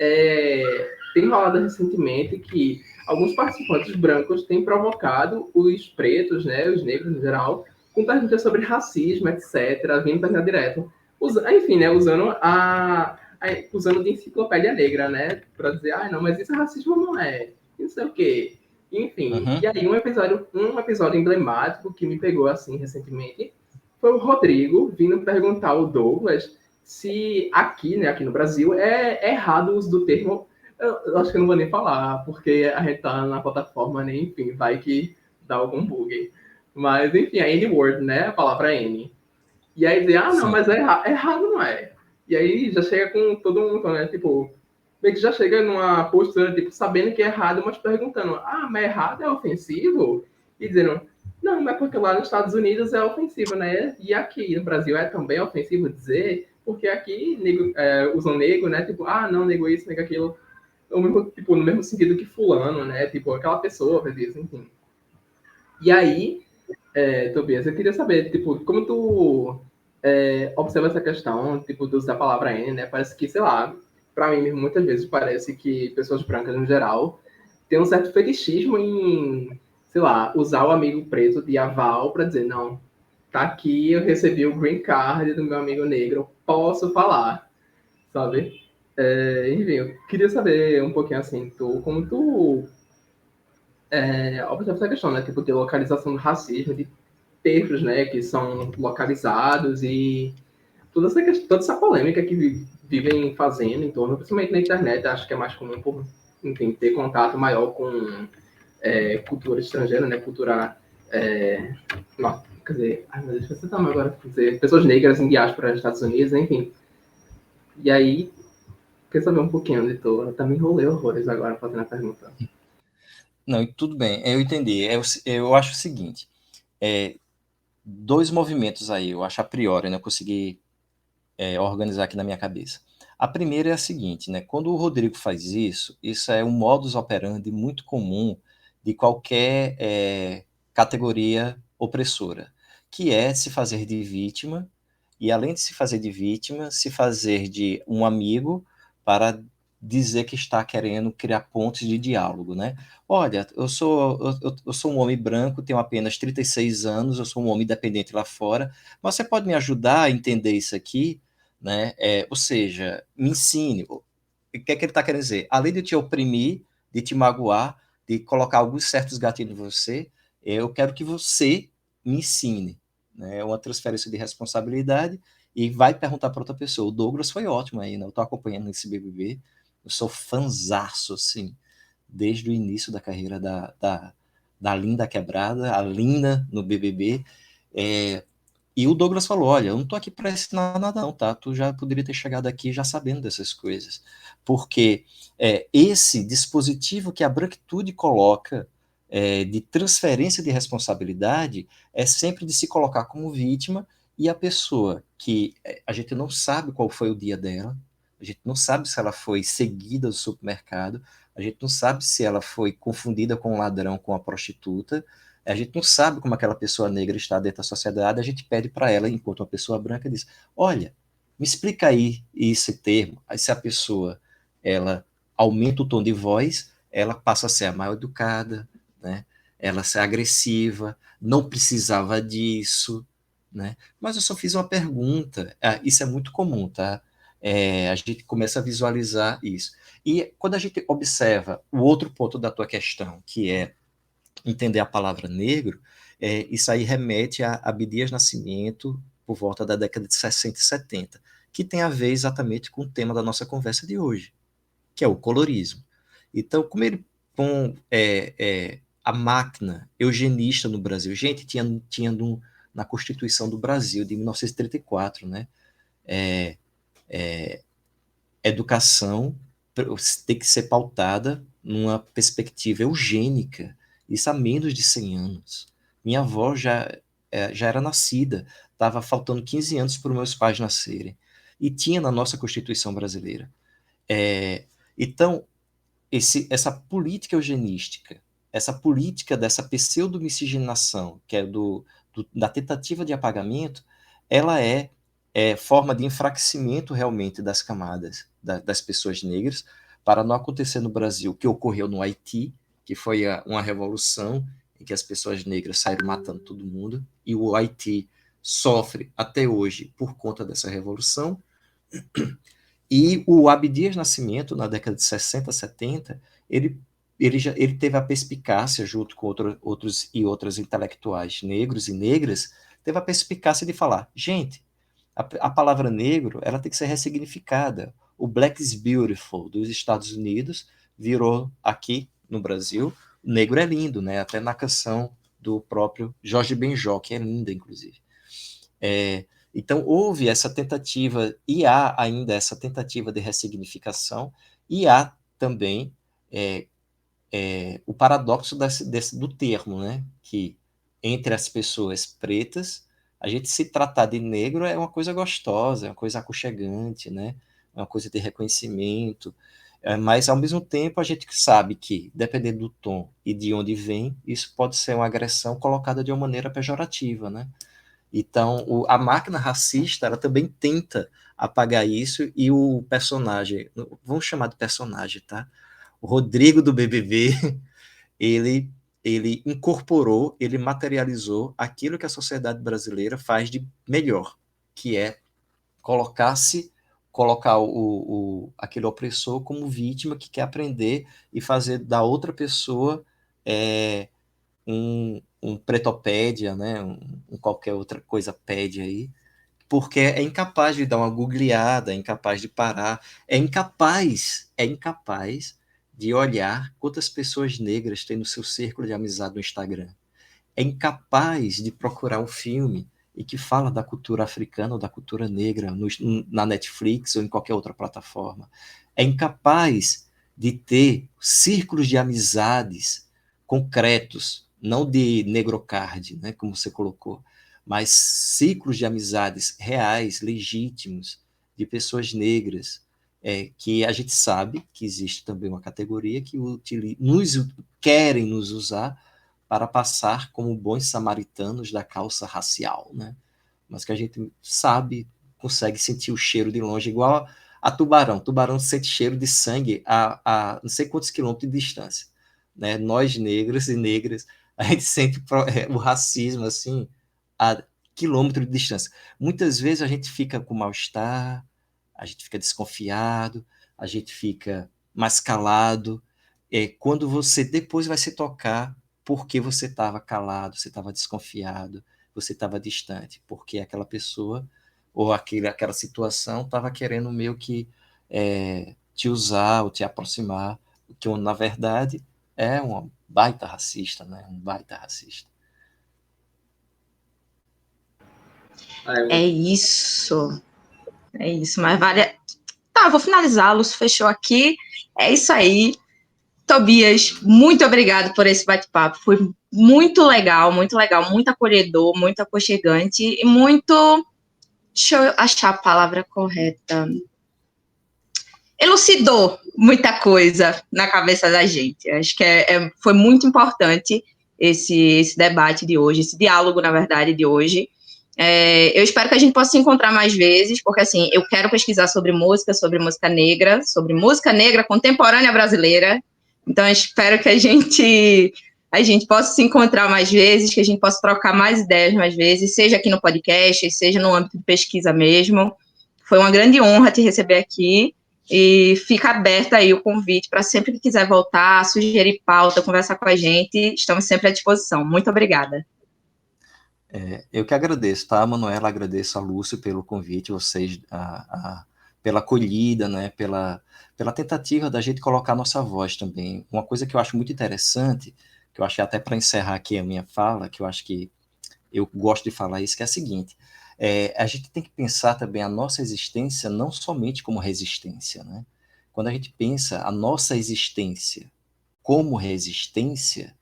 tem rolado recentemente que alguns participantes brancos têm provocado os pretos, né, os negros em geral, com perguntas sobre racismo, etc., vindo perguntar direto. Enfim, né, usando de enciclopédia negra, né, para dizer, não, mas isso é racismo, não é, não sei o quê. Enfim, E aí um episódio emblemático que me pegou assim recentemente foi o Rodrigo vindo perguntar ao Douglas se aqui, né, aqui no Brasil, é errado o uso do termo. Eu acho que eu não vou nem falar, porque a gente tá na plataforma, né, enfim, vai que dá algum bug. Mas, enfim, a N-word, né, a palavra N. E aí dizer, não, sim, mas errado não é. E aí já chega com todo mundo, né, tipo, meio que já chega numa postura, tipo, sabendo que é errado, mas perguntando, mas errado é ofensivo? E dizendo, não, mas porque lá nos Estados Unidos é ofensivo, né? E aqui no Brasil é também ofensivo dizer, porque aqui usam nego, né? Tipo, não, nego isso, nego aquilo. Tipo, no mesmo sentido que fulano, né? Tipo, aquela pessoa, faz isso, enfim. E aí, Tobias, eu queria saber, tipo, como tu observa essa questão, tipo, do uso da palavra N, né? Parece que, sei lá, para mim, muitas vezes parece que pessoas brancas, no geral, têm um certo fetichismo em, sei lá, usar o amigo preto de aval para dizer, não, tá aqui, eu recebi o green card do meu amigo negro, posso falar, sabe? Enfim, eu queria saber um pouquinho assim, como tu observa essa questão, né? Tipo, de localização do racismo, de termos, né, que são localizados e toda essa polêmica que vivem fazendo em torno, principalmente na internet, acho que é mais comum por, enfim, ter contato maior com cultura estrangeira, né, cultura, não, quer dizer, meu Deus, você tá agora, quer dizer, pessoas negras em diáspora nos Estados Unidos, enfim. E aí, quer saber um pouquinho de tu, eu também enrolei horrores agora fazendo a pergunta. Não, tudo bem, eu entendi. Eu acho o seguinte, 2 movimentos aí, eu acho a priori, né, eu consegui organizar aqui na minha cabeça. A primeira é a seguinte, né? Quando o Rodrigo faz isso, isso é um modus operandi muito comum de qualquer categoria opressora, que é se fazer de vítima, e além de se fazer de vítima, se fazer de um amigo para dizer que está querendo criar pontes de diálogo, né? Olha, eu sou um homem branco, tenho apenas 36 anos, eu sou um homem independente lá fora, mas você pode me ajudar a entender isso aqui, né? Ou seja, me ensine. O que é que ele está querendo dizer? Além de te oprimir, de te magoar, de colocar alguns certos gatilhos em você, eu quero que você me ensine, né? É uma transferência de responsabilidade e vai perguntar para outra pessoa. O Douglas foi ótimo aí, né? Eu estou acompanhando esse BBB, eu sou fanzaço, assim, desde o início da carreira da Linda Quebrada, a Linda no BBB, e o Douglas falou, olha, eu não estou aqui para ensinar nada não, tá? Tu já poderia ter chegado aqui já sabendo dessas coisas. Porque esse dispositivo que a branquitude coloca de transferência de responsabilidade é sempre de se colocar como vítima e a pessoa que a gente não sabe qual foi o dia dela, a gente não sabe se ela foi seguida do supermercado, a gente não sabe se ela foi confundida com um ladrão, com uma prostituta, a gente não sabe como aquela pessoa negra está dentro da sociedade, a gente pede para ela, enquanto uma pessoa branca, diz, olha, me explica aí esse termo. Aí se a pessoa, ela aumenta o tom de voz, ela passa a ser a mal educada, né? Ela ser agressiva, não precisava disso, né? Mas eu só fiz uma pergunta, isso é muito comum, tá? A gente começa a visualizar isso. E quando a gente observa o outro ponto da tua questão, que é entender a palavra negro, isso aí remete a Abdias Nascimento, por volta da década de 60 e 70, que tem a ver exatamente com o tema da nossa conversa de hoje, que é o colorismo. Então, como ele com a máquina eugenista no Brasil, gente, tinha na Constituição do Brasil, de 1934, né, educação tem que ser pautada numa perspectiva eugênica, isso há menos de 100 anos. Minha avó já era nascida, estava faltando 15 anos para os meus pais nascerem, e tinha na nossa Constituição brasileira. Então, essa política eugenística, essa política dessa pseudo-miscigenação, que é da tentativa de apagamento, ela é forma de enfraquecimento realmente das camadas das pessoas negras, para não acontecer no Brasil o que ocorreu no Haiti, que foi uma revolução em que as pessoas negras saíram matando todo mundo, e o Haiti sofre até hoje por conta dessa revolução. E o Abdias Nascimento, na década de 60, 70, ele teve a perspicácia, junto com outros e outras intelectuais negros e negras, teve a perspicácia de falar, gente, a palavra negro ela tem que ser ressignificada. O Black is Beautiful dos Estados Unidos virou aqui no Brasil, o negro é lindo, né? Até na canção do próprio Jorge Benjó, que é linda, inclusive. Então, houve essa tentativa, e há ainda essa tentativa de ressignificação, e há também o paradoxo do termo, né? Que entre as pessoas pretas, a gente se tratar de negro é uma coisa gostosa, é uma coisa aconchegante, né? É uma coisa de reconhecimento, mas ao mesmo tempo a gente sabe que, dependendo do tom e de onde vem, isso pode ser uma agressão colocada de uma maneira pejorativa, né? Então, a máquina racista, ela também tenta apagar isso, e o personagem, vamos chamar de personagem, tá? O Rodrigo do BBB, ele incorporou, ele materializou aquilo que a sociedade brasileira faz de melhor, que é colocar aquele opressor como vítima que quer aprender e fazer da outra pessoa um pretopédia, né? Qualquer outra coisa pede aí, porque é incapaz de dar uma googleada, é incapaz de parar, é incapaz de olhar quantas pessoas negras tem no seu círculo de amizade no Instagram. É incapaz de procurar um filme e que fala da cultura africana ou da cultura negra na Netflix ou em qualquer outra plataforma. É incapaz de ter círculos de amizades concretos, não de negrocard, né, como você colocou, mas ciclos de amizades reais, legítimos, de pessoas negras, que a gente sabe que existe também uma categoria que querem nos usar para passar como bons samaritanos da causa racial, né? Mas que a gente sabe, consegue sentir o cheiro de longe, igual a tubarão. Tubarão sente cheiro de sangue a não sei quantos quilômetros de distância, né? Nós, negros e negras, a gente sente o racismo, assim, a quilômetros de distância. Muitas vezes a gente fica com mal-estar, a gente fica desconfiado, a gente fica mais calado. Quando você depois vai se tocar porque você estava calado, você estava desconfiado, você estava distante, porque aquela pessoa ou aquela situação estava querendo meio que te usar ou te aproximar, o que na verdade é um baita racista, né? Um baita racista. É isso. É isso, mas vale. Tá, vou finalizar. Lúcio fechou aqui. É isso aí. Tobias, muito obrigado por esse bate-papo. Foi muito legal, muito acolhedor, muito aconchegante e muito. Deixa eu achar a palavra correta. Elucidou muita coisa na cabeça da gente. Acho que foi muito importante esse debate de hoje, esse diálogo, na verdade, de hoje. Eu espero que a gente possa se encontrar mais vezes, porque, assim, eu quero pesquisar sobre música negra contemporânea brasileira. Então, eu espero que a gente possa se encontrar mais vezes, que a gente possa trocar mais ideias mais vezes, seja aqui no podcast, seja no âmbito de pesquisa mesmo. Foi uma grande honra te receber aqui. E fica aberto aí o convite para sempre que quiser voltar, sugerir pauta, conversar com a gente, estamos sempre à disposição. Muito obrigada. Eu que agradeço, tá, Manuela? Agradeço a Lúcio pelo convite, vocês, pela acolhida, né, pela tentativa da gente colocar nossa voz também. Uma coisa que eu acho muito interessante, que eu achei até para encerrar aqui a minha fala, que eu acho que eu gosto de falar isso, que é a seguinte: a gente tem que pensar também a nossa existência não somente como resistência, né? Quando a gente pensa a nossa existência como resistência,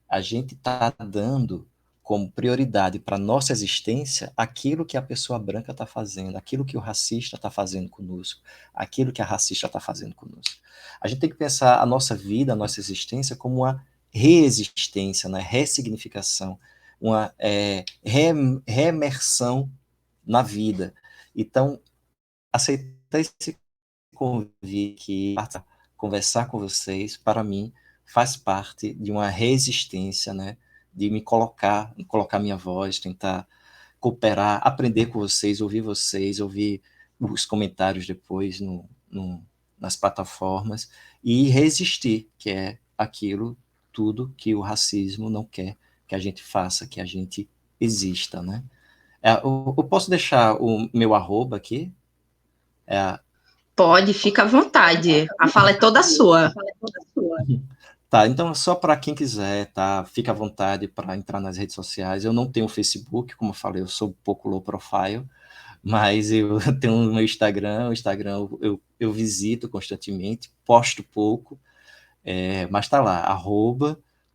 a gente está dando como prioridade para a nossa existência aquilo que a pessoa branca está fazendo, aquilo que o racista está fazendo conosco, aquilo que a racista está fazendo conosco. A gente tem que pensar a nossa vida, a nossa existência como uma reexistência, né? Ressignificação, uma reemersão na vida. Então, aceitar esse convite, conversar com vocês, para mim, faz parte de uma resistência, né? De me colocar minha voz, tentar cooperar, aprender com vocês, ouvir os comentários depois nas plataformas e resistir, que é aquilo tudo que o racismo não quer que a gente faça, que a gente exista, né? Eu posso deixar o meu arroba aqui? Pode, fica à vontade. A fala é toda sua. Tá, então só para quem quiser, tá? Fica à vontade para entrar nas redes sociais. Eu não tenho Facebook, como eu falei, eu sou um pouco low profile, mas eu tenho o meu Instagram. O Instagram eu visito constantemente, posto pouco, mas tá lá,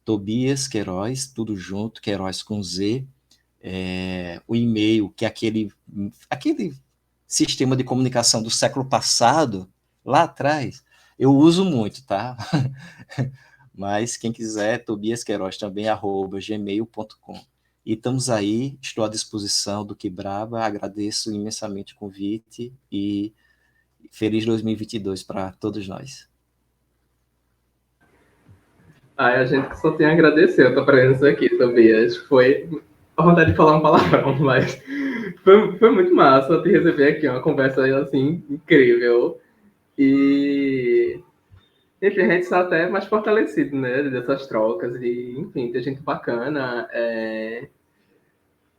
@Tobias Queiroz, tudo junto, Queiroz com Z. O e-mail, que é aquele sistema de comunicação do século passado, lá atrás, eu uso muito, tá? Mas quem quiser, Tobias Queiroz também, @gmail.com. E estamos aí, estou à disposição do Quebraba, agradeço imensamente o convite e feliz 2022 para todos nós. A gente só tem a agradecer a tua presença aqui, Tobias. Foi a vontade de falar um palavrão, mas foi muito massa te receber aqui, uma conversa assim incrível. E enfim, a gente está até mais fortalecido, né, dessas trocas e, enfim, ter gente bacana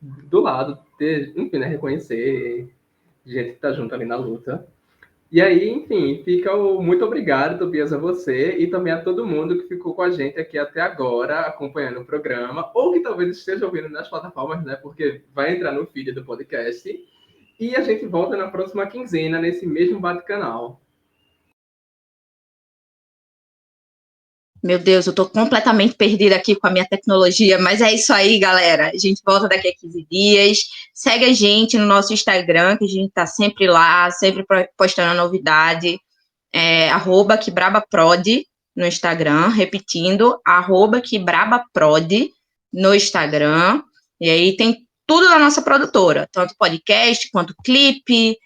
do lado, enfim, né, reconhecer gente que tá junto ali na luta. E aí, enfim, fica o muito obrigado, Tobias, a você e também a todo mundo que ficou com a gente aqui até agora, acompanhando o programa, ou que talvez esteja ouvindo nas plataformas, né, porque vai entrar no feed do podcast. E a gente volta na próxima quinzena, nesse mesmo bate-canal. Meu Deus, eu tô completamente perdida aqui com a minha tecnologia, mas é isso aí, galera. A gente volta daqui a 15 dias. Segue a gente no nosso Instagram, que a gente tá sempre lá, sempre postando a novidade. @quebrabaprod no Instagram, repetindo, @quebrabaprod no Instagram. E aí tem tudo da nossa produtora, tanto podcast quanto clipe,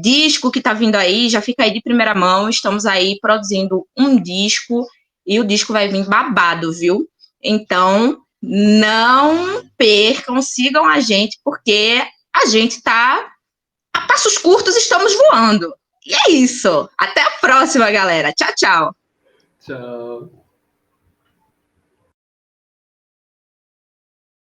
disco que tá vindo aí, já fica aí de primeira mão, estamos aí produzindo um disco e o disco vai vir babado, viu? Então, não percam, sigam a gente, porque a gente tá a passos curtos, estamos voando. E é isso. Até a próxima, galera. Tchau, tchau. Tchau.